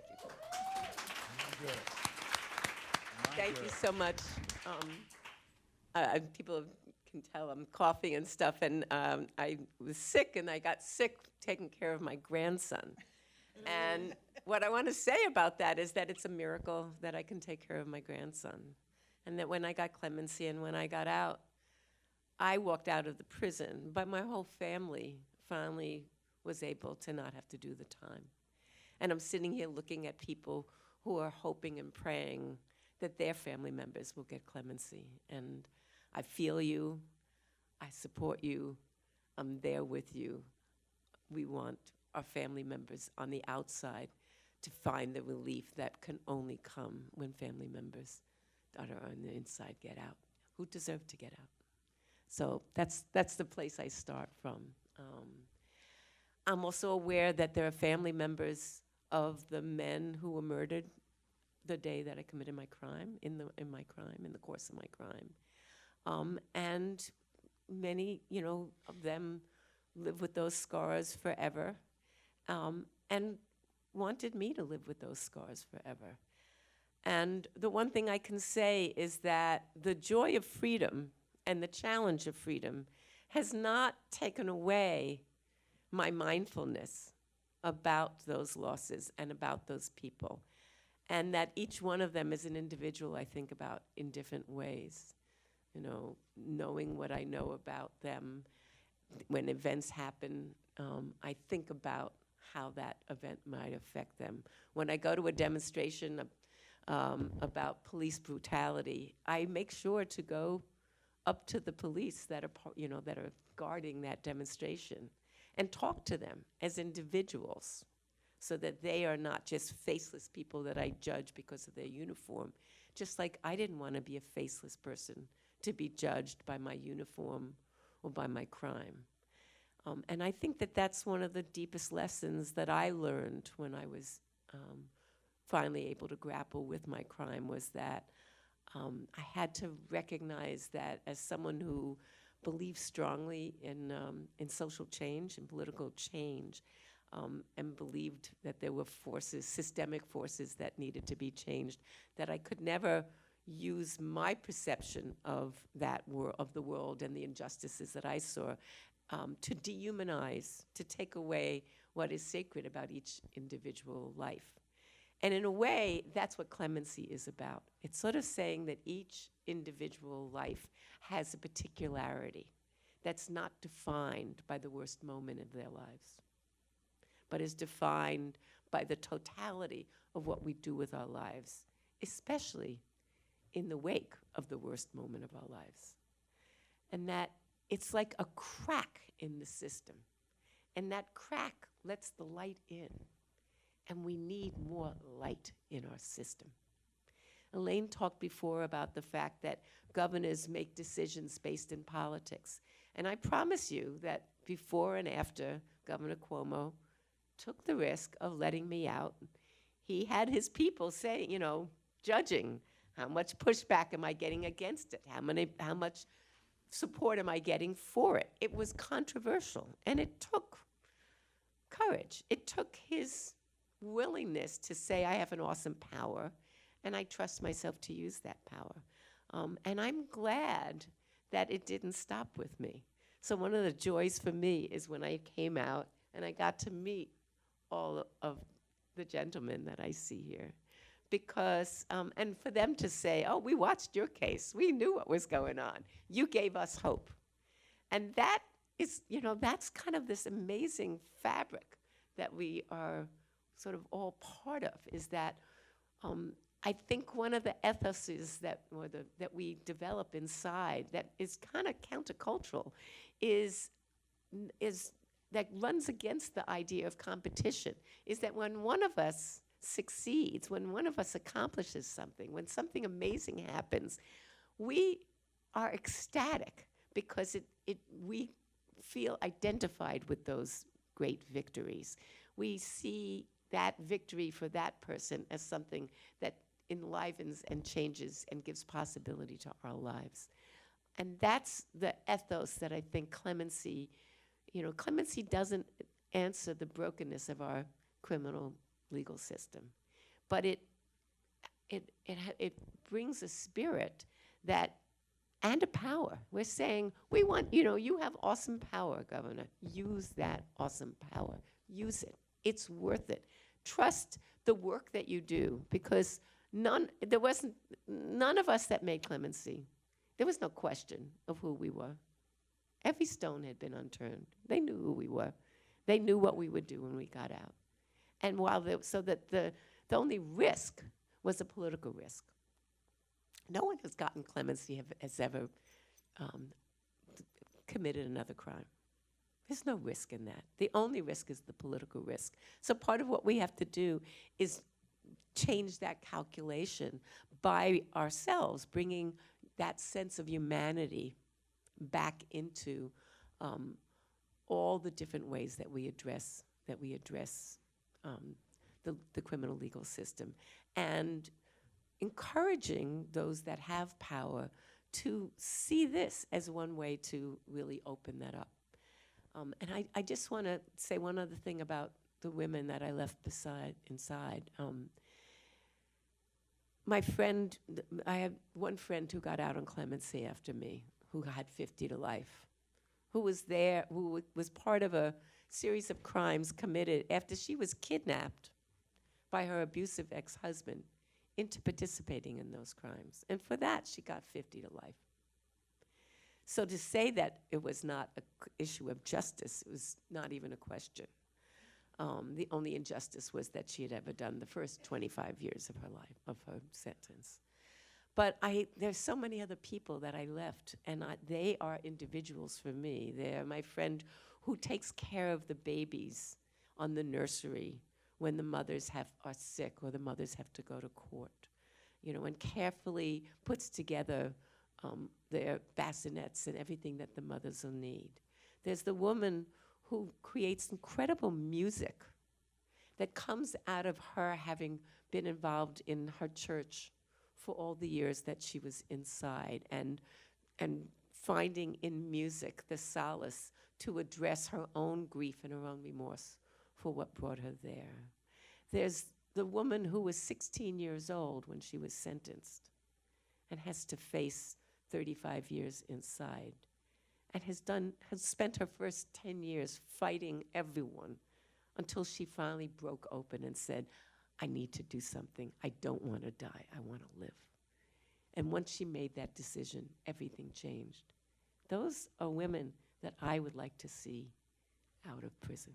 you. Thank you so much. People can tell I'm coughing and stuff, and I was sick, and I got sick taking care of my grandson. And what I want to say about that is that it's a miracle that I can take care of my grandson. And that when I got clemency and when I got out, I walked out of the prison, but my whole family finally was able to not have to do the time. And I'm sitting here looking at people who are hoping and praying that their family members will get clemency. And I feel you, I support you, I'm there with you. We want our family members on the outside to find the relief that can only come when family members that are on the inside get out, who deserve to get out. So that's the place I start from. I'm also aware that there are family members of the men who were murdered the day that I committed my crime, in the course of my crime. And many, of them live with those scars forever, and wanted me to live with those scars forever. And the one thing I can say is that the joy of freedom and the challenge of freedom has not taken away my mindfulness about those losses and about those people. And that each one of them as an individual I think about in different ways. You know, knowing what I know about them, when events happen, I think about how that event might affect them. When I go to a demonstration about police brutality, I make sure to go up to the police that are, that are guarding that demonstration and talk to them as individuals so that they are not just faceless people that I judge because of their uniform. Just like I didn't want to be a faceless person to be judged by my uniform or by my crime. And I think that that's one of the deepest lessons that I learned when I was finally able to grapple with my crime, was that I had to recognize that as someone who believes strongly in social change and political change, and believed that there were forces, systemic forces that needed to be changed, that I could never use my perception of of the world and the injustices that I saw to dehumanize, to take away what is sacred about each individual life. And in a way, that's what clemency is about. It's sort of saying that each individual life has a particularity that's not defined by the worst moment of their lives, but is defined by the totality of what we do with our lives, especially in the wake of the worst moment of our lives. And that it's like a crack in the system. And that crack lets the light in. And we need more light in our system. Elaine talked before about the fact that governors make decisions based in politics. And I promise you that before and after Governor Cuomo took the risk of letting me out, he had his people saying, judging how much pushback am I getting against it? How much support am I getting for it? It was controversial, and it took courage. It took his willingness to say, I have an awesome power, and I trust myself to use that power. And I'm glad that it didn't stop with me. So one of the joys for me is when I came out and I got to meet all of the gentlemen that I see here. Because, and for them to say, oh, we watched your case. We knew what was going on. You gave us hope. And that is, that's kind of this amazing fabric that we are sort of all part of, is that I think one of the ethoses that we develop inside that is kind of countercultural is that runs against the idea of competition, is that when one of us succeeds, when one of us accomplishes something, when something amazing happens, we are ecstatic because we feel identified with those great victories. We see that victory for that person as something that enlivens and changes and gives possibility to our lives. And that's the ethos that I think clemency doesn't answer the brokenness of our criminal legal system, but it brings a spirit and a power. We're saying, we want, you have awesome power, Governor. Use that awesome power. Use it. It's worth it. Trust the work that you do, because there wasn't none of us that made clemency. There was no question of who we were. Every stone had been unturned. They knew who we were. They knew what we would do when we got out. And so that the only risk was a political risk. No one who's gotten clemency has ever committed another crime. There's no risk in that. The only risk is the political risk. So part of what we have to do is change that calculation by ourselves, bringing that sense of humanity back into all the different ways that we address the criminal legal system, and encouraging those that have power to see this as one way to really open that up. And I just want to say one other thing about the women that I left inside. My friend, I had one friend who got out on clemency after me, who had 50 to life, who was there, who was part of a series of crimes committed after she was kidnapped by her abusive ex-husband into participating in those crimes. And for that, she got 50 to life. So to say that it was not an issue of justice, it was not even a question. The only injustice was that she had ever done the first 25 years of her life, of her sentence. But there's so many other people that I left, and they are individuals for me. They're my friend who takes care of the babies on the nursery when the mothers are sick or the mothers have to go to court, and carefully puts together their bassinets and everything that the mothers will need. There's the woman who creates incredible music that comes out of her having been involved in her church for all the years that she was inside, and finding in music the solace to address her own grief and her own remorse for what brought her there. There's the woman who was 16 years old when she was sentenced and has to face 35 years inside, and has spent her first 10 years fighting everyone until she finally broke open and said, I need to do something. I don't want to die. I want to live. And once she made that decision, everything changed. Those are women that I would like to see out of prison.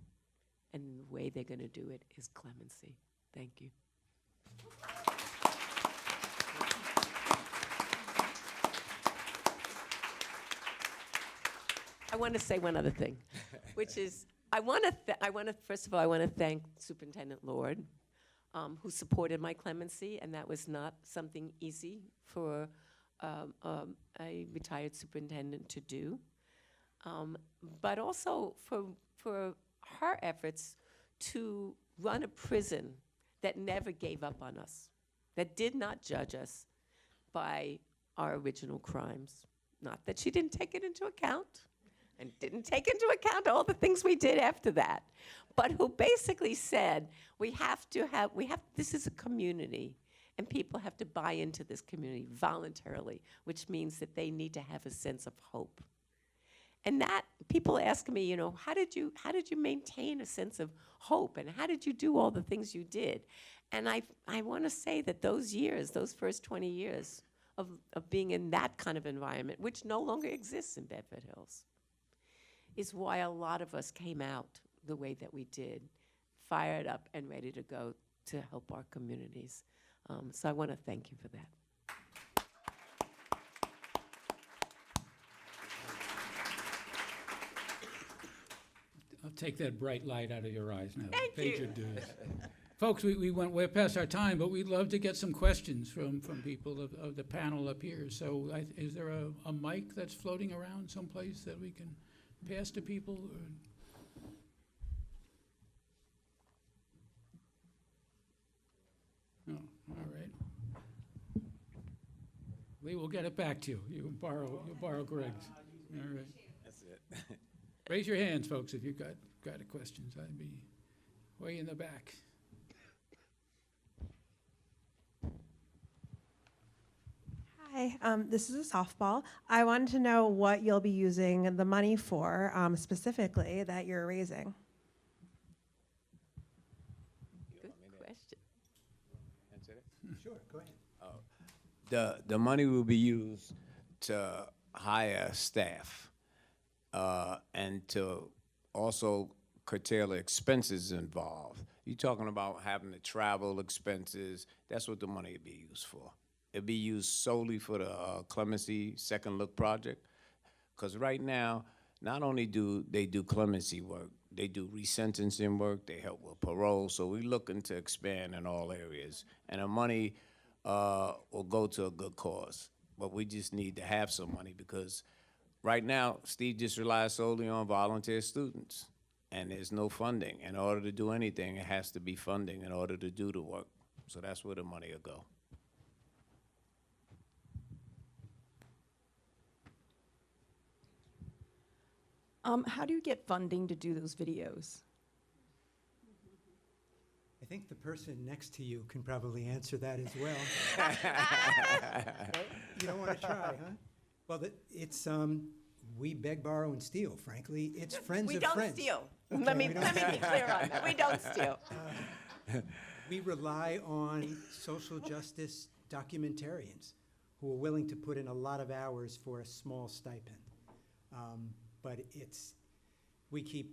And the way they're going to do it is clemency. Thank you. I want to say one other thing, which is first of all, I want to thank Superintendent Lord, who supported my clemency, and that was not something easy for a retired superintendent to do. But also for her efforts to run a prison that never gave up on us, that did not judge us by our original crimes. Not that she didn't take it into account, and didn't take into account all the things we did after that, but who basically said, this is a community, and people have to buy into this community voluntarily, which means that they need to have a sense of hope. And that, people ask me, how did you maintain a sense of hope, and how did you do all the things you did? And I want to say that those first 20 years of being in that kind of environment, which no longer exists in Bedford Hills, is why a lot of us came out the way that we did, fired up and ready to go to help our communities. So I want to thank you for that. I'll take that bright light out of your eyes now. Thank Paid you. your dues. Folks, we went way past our time, but we'd love to get some questions from people of the panel up here. So is there a mic that's floating around someplace that we can pass to people? No, all right. Lee, we'll get it back to you. You'll borrow Greg's. All right. That's it. Raise your hands, folks, if you've got questions. I'd be way in the back. Hi, this is a softball. I wanted to know what you'll be using the money for, specifically, that you're raising. Good question. Answer it? Sure, go ahead. The money will be used to hire staff and to also curtail the expenses involved. You're talking about having to travel expenses. That's what the money will be used for. It'll be used solely for the Clemency Second Look project, because right now, not only do they do clemency work, they do resentencing work, they help with parole, so we're looking to expand in all areas. And the money will go to a good cause, but we just need to have some money, because right now, Steve just relies solely on volunteer students, and there's no funding. In order to do anything, it has to be funding in order to do the work. So that's where the money will go. How do you get funding to do those videos? I think the person next to you can probably answer that as well. You don't want to try, huh? Well, We beg, borrow, and steal, frankly. It's friends We of don't friends. steal. Okay, Let me we don't be clear on that. We don't steal. We rely on social justice documentarians who are willing to put in a lot of hours for a small stipend. But we keep,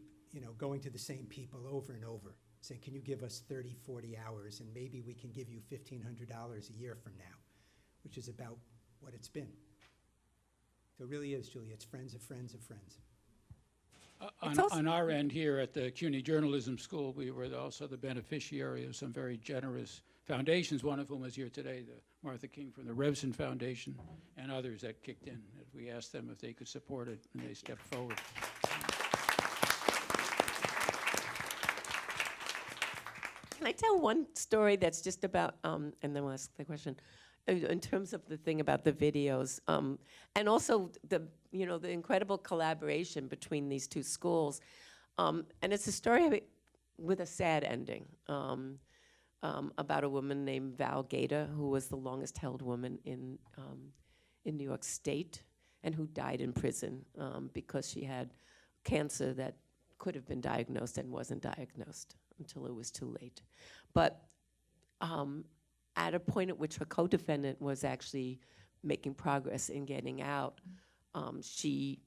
going to the same people over and over, saying, can you give us 30, 40 hours, and maybe we can give you $1,500 a year from now, which is about what it's been. So it really is, Julia. It's friends of friends of friends. On our end here at the CUNY Journalism School, we were also the beneficiary of some very generous foundations, one of whom is here today, the Martha King from the Revson Foundation, and others that kicked in. We asked them if they could support it, and they stepped forward. Can I tell one story that's just about, and then we'll ask the question, in terms of the thing about the videos, and also the incredible collaboration between these two schools, and it's a story with a sad ending about a woman named Val Gator, who was the longest-held woman in New York State, and who died in prison because she had cancer that could have been diagnosed and wasn't diagnosed until it was too late. But at a point at which her co-defendant was actually making progress in getting out, she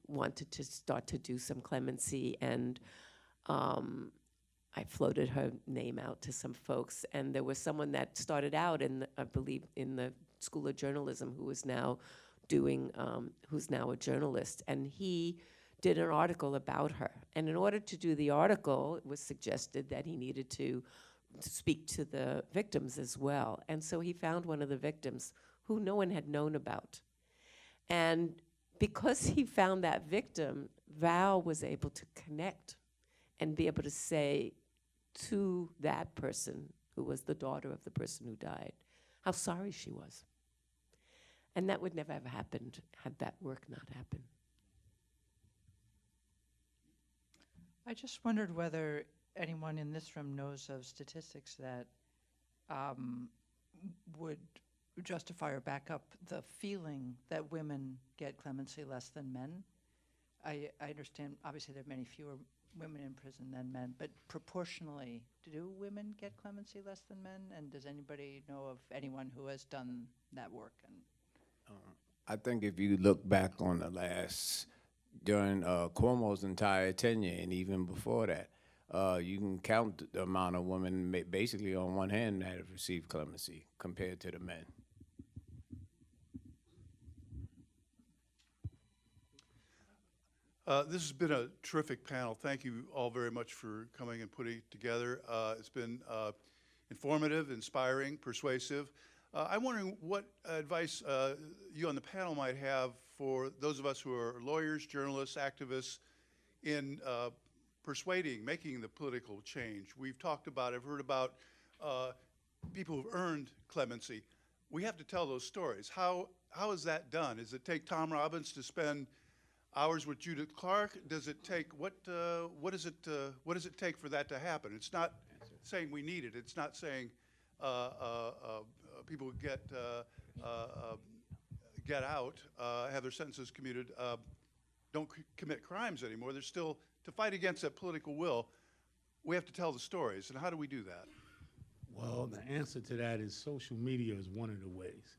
wanted to start to do some clemency, and I floated her name out to some folks, and there was someone that started out I believe in the School of Journalism who is now who's now a journalist, and he did an article about her. And in order to do the article, it was suggested that he needed to speak to the victims as well. And so he found one of the victims who no one had known about. And because he found that victim, Val was able to connect and be able to say to that person, who was the daughter of the person who died, how sorry she was. And that would never have happened had that work not happened. I just wondered whether anyone in this room knows of statistics that would justify or back up the feeling that women get clemency less than men. I understand, obviously, there are many fewer women in prison than men, but proportionally, do women get clemency less than men? And does anybody know of anyone who has done that work? I think if you look back on during Cuomo's entire tenure, and even before that, you can count the amount of women basically on one hand that have received clemency compared to the men. This has been a terrific panel. Thank you all very much for coming and putting it together. It's been informative, inspiring, persuasive. I'm wondering what advice you on the panel might have for those of us who are lawyers, journalists, activists in persuading, making the political change. We've talked about, I've heard about people who've earned clemency. We have to tell those stories. How is that done? Does it take Tom Robbins to spend hours with Judith Clark? Does it take, what does it take for that to happen? It's not saying we need it. It's not saying people get out, have their sentences commuted, don't commit crimes anymore. There's still, to fight against that political will, we have to tell the stories. And how do we do that? Well, the answer to that is social media is one of the ways.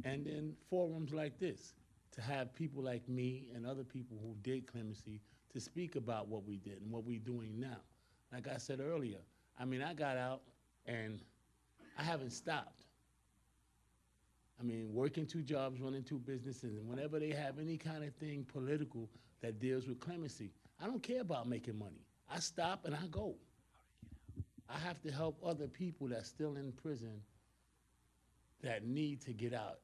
And then forums like this, to have people like me and other people who did clemency to speak about what we did and what we're doing now. Like I said earlier, I mean, I got out and I haven't stopped. I mean, working 2 jobs, running 2 businesses, and whenever they have any kind of thing political that deals with clemency, I don't care about making money. I stop and I go. I have to help other people that's still in prison that need to get out.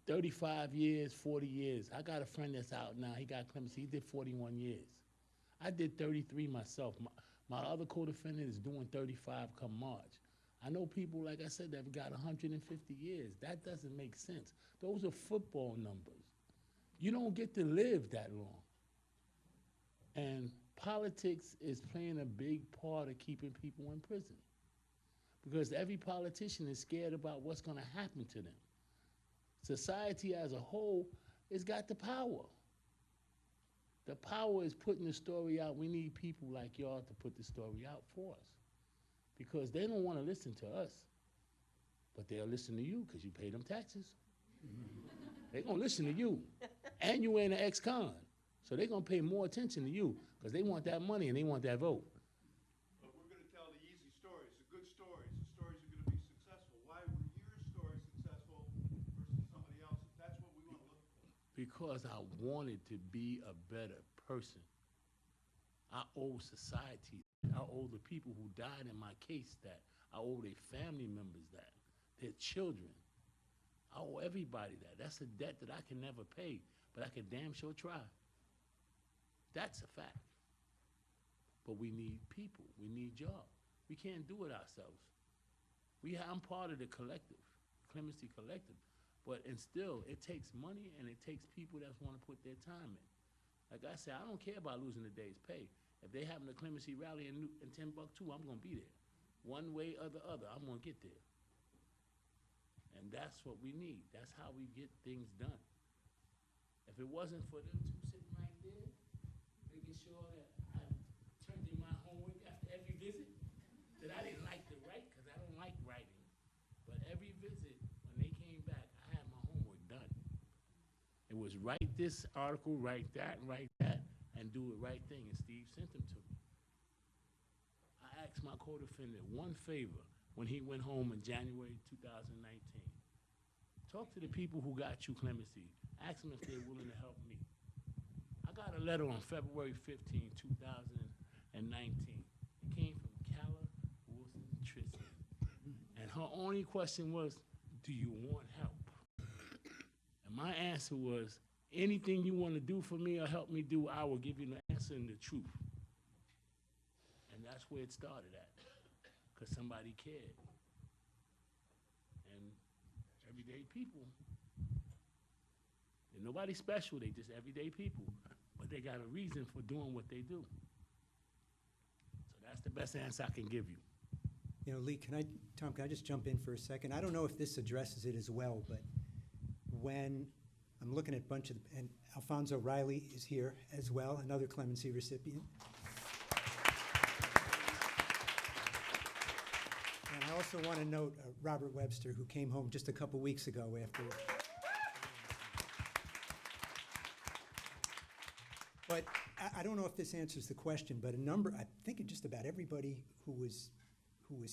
35 years, 40 years. I got a friend that's out now. He got clemency. He did 41 years. I did 33 myself. My other co-defendant is doing 35 come March. I know people, like I said, that have got 150 years. That doesn't make sense. Those are football numbers. You don't get to live that long. And politics is playing a big part of keeping people in prison, because every politician is scared about what's going to happen to them. Society as a whole has got the power. The power is putting the story out. We need people like y'all to put the story out for us. Because they don't want to listen to us, but they'll listen to you because you pay them taxes. They're going to listen to you. And you ain't an ex-con. So they're going to pay more attention to you because they want that money and they want that vote. But we're going to tell the easy stories, the good stories, the stories that are going to be successful. Why were your stories successful versus somebody else's? That's what we want to look for. Because I wanted to be a better person. I owe society, I owe the people who died in my case that. I owe their family members that, their children. I owe everybody that. That's a debt that I can never pay, but I can damn sure try. That's a fact. But we need people. We need jobs. We can't do it ourselves. I'm part of the collective, Clemency Collective. And still, it takes money and it takes people that want to put their time in. Like I said, I don't care about losing a day's pay. If they having a Clemency rally in Timbuktu, I'm going to be there. One way or the other, I'm going to get there. And that's what we need. That's how we get things done. If it wasn't for them two sitting right there, making sure that I turned in my homework after every visit, that I didn't like to write because I don't like writing. But every visit, when they came back, I had my homework done. It was write this article, write that, and do the right thing. And Steve sent them to me. I asked my co-defendant one favor when he went home in January 2019. Talk to the people who got you clemency. Ask them if they're willing to help me. I got a letter on February 15, 2019. It came from Calla Wilson Tristan. And her only question was, do you want help? And my answer was, anything you want to do for me or help me do, I will give you the answer and the truth. And that's where it started at, because somebody cared. And everyday people, they're nobody special, they just everyday people, but they got a reason for doing what they do. So that's the best answer I can give you. You know, Lee, Tom, can I just jump in for a second? I don't know if this addresses it as well, but when I'm looking at a bunch of, and Alfonso Riley is here as well, another clemency recipient. And I also want to note Robert Webster, who came home just a couple weeks ago after. But I don't know if this answers the question, but I think just about everybody who was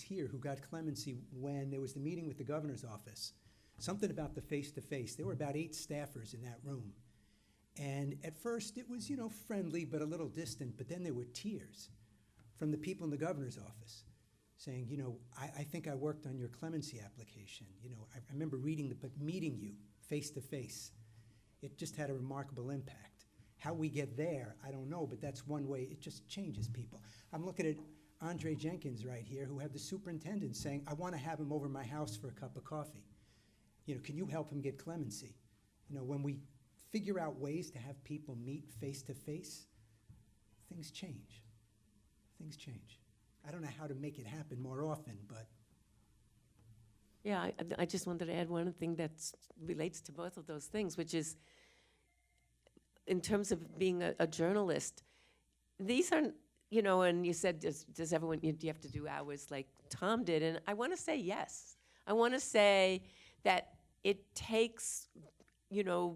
here who got clemency when there was the meeting with the governor's office, something about the face-to-face. There were about 8 staffers in that room. And at first it was, friendly but a little distant, but then there were tears from the people in the governor's office saying, I think I worked on your clemency application. I remember reading but meeting you face-to-face. It just had a remarkable impact. How we get there, I don't know, but that's one way. It just changes people. I'm looking at Andre Jenkins right here, who had the superintendent saying, I want to have him over my house for a cup of coffee. Can you help him get clemency? When we figure out ways to have people meet face to face, things change. Things change. I don't know how to make it happen more often, but. Yeah, I just wanted to add one thing that relates to both of those things, which is in terms of being a journalist, these aren't, and you said, does everyone, do you have to do hours like Tom did? And I want to say yes. I want to say that it takes,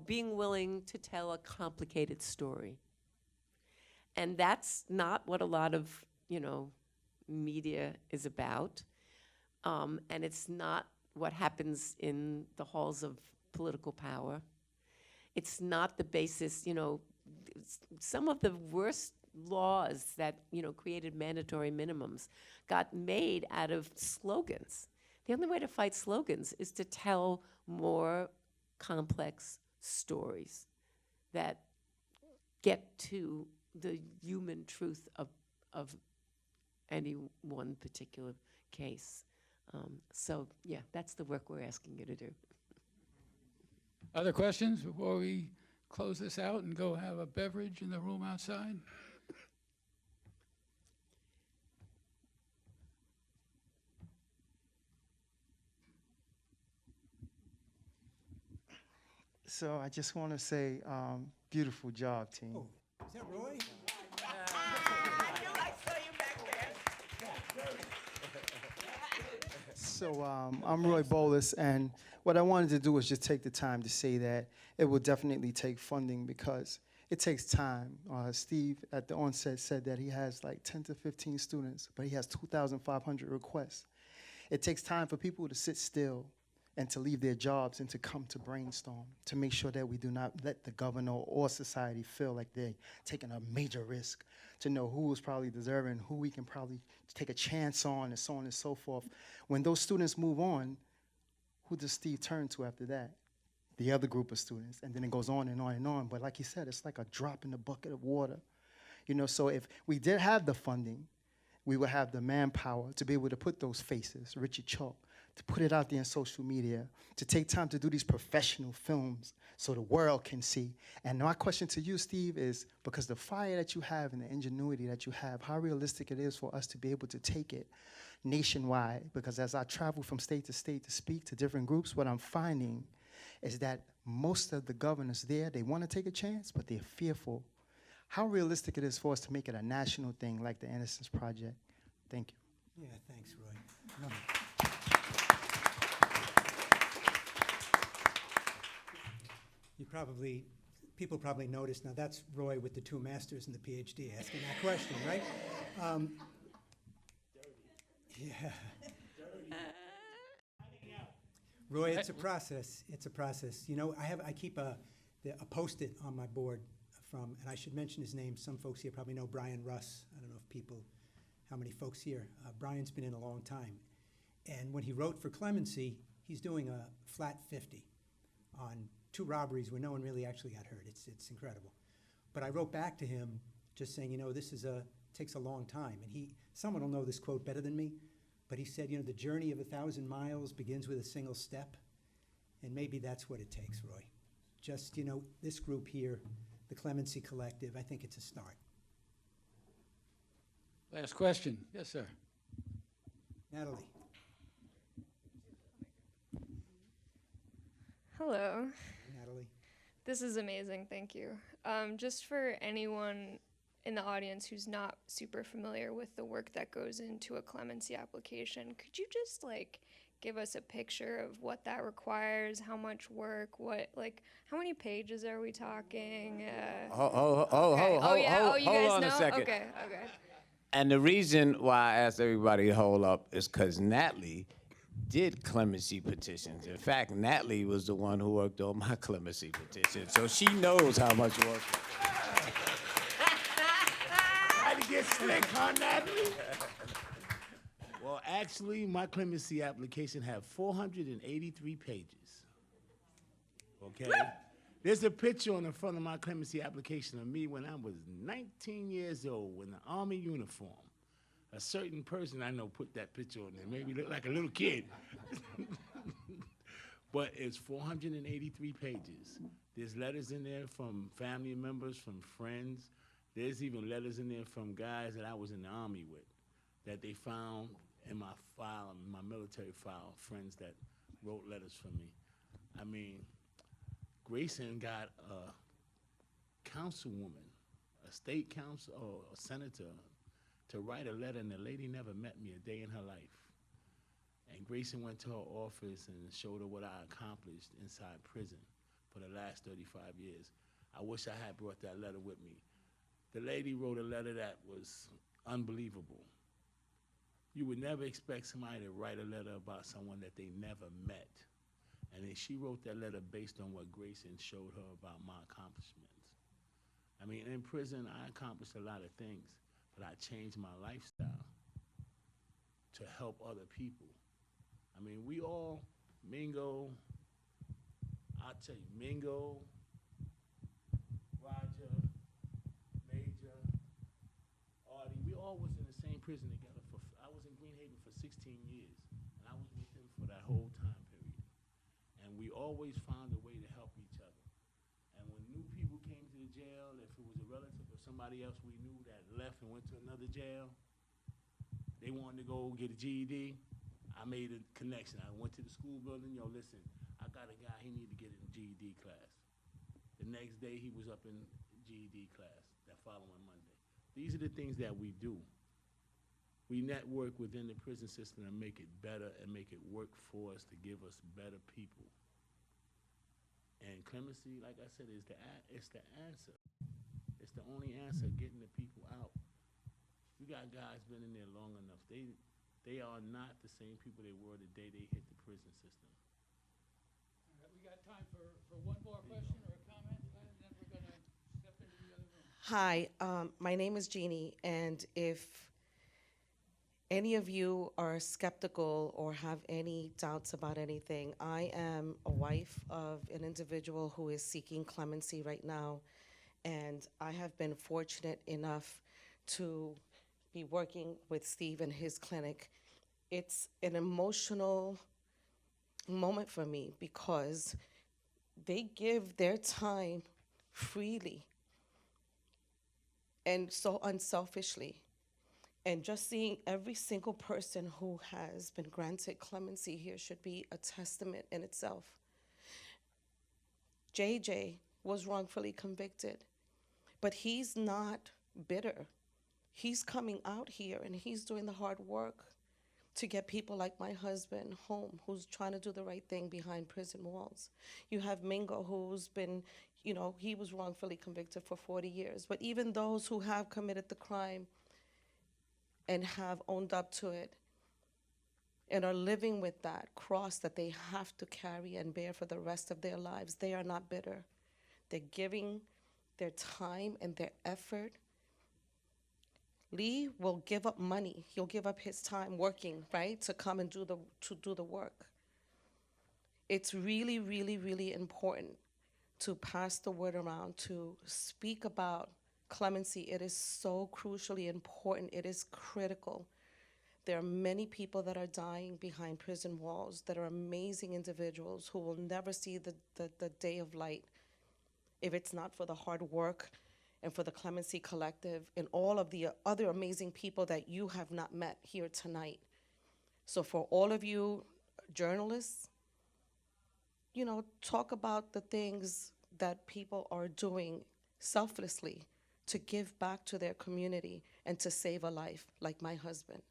being willing to tell a complicated story. And that's not what a lot of, media is about. And it's not what happens in the halls of political power. It's not the basis, some of the worst laws that, created mandatory minimums got made out of slogans. The only way to fight slogans is to tell more complex stories that get to the human truth of any one particular case. So, yeah, that's the work we're asking you to do. Other questions before we close this out and go have a beverage in the room outside? So I just want to say, beautiful job, team. Oh, Is that Roy? I knew I saw you back there. So I'm Roy Bolus, and what I wanted to do was just take the time to say that it will definitely take funding because it takes time. Steve at the onset said that he has like 10 to 15 students, but he has 2,500 requests. It takes time for people to sit still and to leave their jobs and to come to brainstorm, to make sure that we do not let the governor or society feel like they're taking a major risk, to know who is probably deserving, who we can probably take a chance on, and so on and so forth. When those students move on, who does Steve turn to after that? The other group of students, and then it goes on and on and on. But like he said, it's like a drop in the bucket of water. You know, so if we did have the funding, we would have the manpower to be able to put those faces, Richard Chalk, to put it out there in social media, to take time to do these professional films so the world can see. And my question to you, Steve, is because the fire that you have and the ingenuity that you have, how realistic it is for us to be able to take it nationwide? Because as I travel from state to speak to different groups, what I'm finding is that most of the governors there, they want to take a chance, but they're fearful. How realistic it is for us to make it a national thing like the Innocence Project? Thank you. Yeah, thanks, Roy. No. People probably noticed, now that's Roy with the 2 masters and the PhD asking that question, right? Yeah. Roy, it's a process. It's a process. You know, I keep a Post-it on my board from, and I should mention his name. Some folks here probably know Brian Russ. I don't know if how many folks here. Brian's been in a long time. And when he wrote for Clemency, he's doing a flat 50 on 2 robberies where no one really actually got hurt. It's incredible. But I wrote back to him just saying, you know, this takes a long time. And someone will know this quote better than me, but he said, you know, the journey of 1,000 miles begins with a single step. And maybe that's what it takes, Roy. Just, you know, this group here, the Clemency Collective, I think it's a start. Last question. Yes, sir. Natalie. Hello. Natalie. This is amazing, thank you. Just for anyone in the audience who's not super familiar with the work that goes into a clemency application, could you just give us a picture of what that requires, how much work, how many pages are we talking? Hold you guys on know? a second. Okay. And the reason why I asked everybody to hold up is because Natalie did clemency petitions. In fact, Natalie was the one who worked on my clemency petition, so she knows how much work. Had to get slick, huh, Natalie? Well, actually, my clemency application had 483 pages. Okay? There's a picture on the front of my clemency application of me when I was 19 years old in the Army uniform. A certain person I know put that picture on there, made me look like a little kid. But it's 483 pages. There's letters in there from family members, from friends. There's even letters in there from guys that I was in the Army with that they found in my file, in my military file, friends that wrote letters for me. I mean, Grayson got a councilwoman, a state council, or a senator, to write a letter, and the lady never met me a day in her life. And Grayson went to her office and showed her what I accomplished inside prison for the last 35 years. I wish I had brought that letter with me. The lady wrote a letter that was unbelievable. You would never expect somebody to write a letter about someone that they never met. And then she wrote that letter based on what Grayson showed her about my accomplishments. I mean, in prison, I accomplished a lot of things, but I changed my lifestyle to help other people. I mean, we all, Mingo, I'll tell you, Mingo, Roger, Major, Artie, we all was in the same prison together. I was in Greenhaven for 16 years, and I was with him for that whole time period. And we always found a way to help each other. And when new people came to the jail, if it was a relative or somebody else we knew that left and went to another jail, they wanted to go get a GED, I made a connection. I went to the school building, yo, listen, I got a guy, he need to get in GED class. The next day he was up in GED class that following Monday. These are the things that we do. We network within the prison system and make it better and make it work for us to give us better people. And clemency, like I said, is it's the answer. It's the only answer, getting the people out. We got guys been in there long enough. They are not the same people they were the day they hit the prison system. All right, we got time for one more question or a comment, and then we're going to step into the other room. Hi, my name is Jeannie, and if any of you are skeptical or have any doubts about anything, I am a wife of an individual who is seeking clemency right now, and I have been fortunate enough to be working with Steve in his clinic. It's an emotional moment for me because they give their time freely and so unselfishly. And just seeing every single person who has been granted clemency here should be a testament in itself. JJ was wrongfully convicted, but he's not bitter. He's coming out here and he's doing the hard work to get people like my husband home, who's trying to do the right thing behind prison walls. You have Mingo, who's been, he was wrongfully convicted for 40 years. But even those who have committed the crime and have owned up to it and are living with that cross that they have to carry and bear for the rest of their lives, they are not bitter. They're giving their time and their effort. Lee will give up money. He'll give up his time working, right, to come and do the work. It's really, really, really important to pass the word around, to speak about clemency. It is so crucially important. It is critical. There are many people that are dying behind prison walls that are amazing individuals who will never see the day of light if it's not for the hard work and for the Clemency Collective and all of the other amazing people that you have not met here tonight. So for all of you journalists, talk about the things that people are doing selflessly to give back to their community and to save a life, like my husband.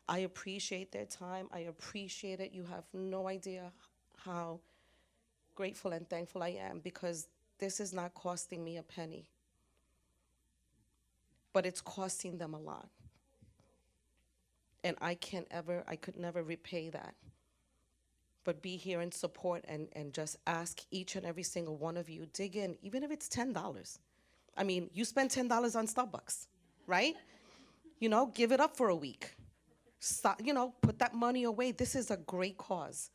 I appreciate their time. I appreciate it. You have no idea how grateful and thankful I am, because this is not costing me a penny, but it's costing them a lot. And I could never repay that. But be here and support and just ask each and every single one of you, dig in, even if it's $10. I mean, you spend $10 on Starbucks, right? Give it up for a week. Stop, put that money away. This is a great cause.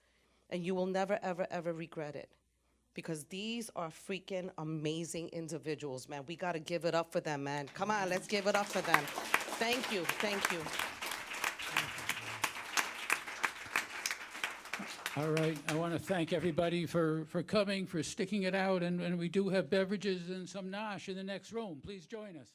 And you will never, ever, ever regret it. Because these are freaking amazing individuals, man. We got to give it up for them, man. Come on, let's give it up for them. Thank you, thank you. All right, I want to thank everybody for coming, for sticking it out, and we do have beverages and some nosh in the next room. Please join us.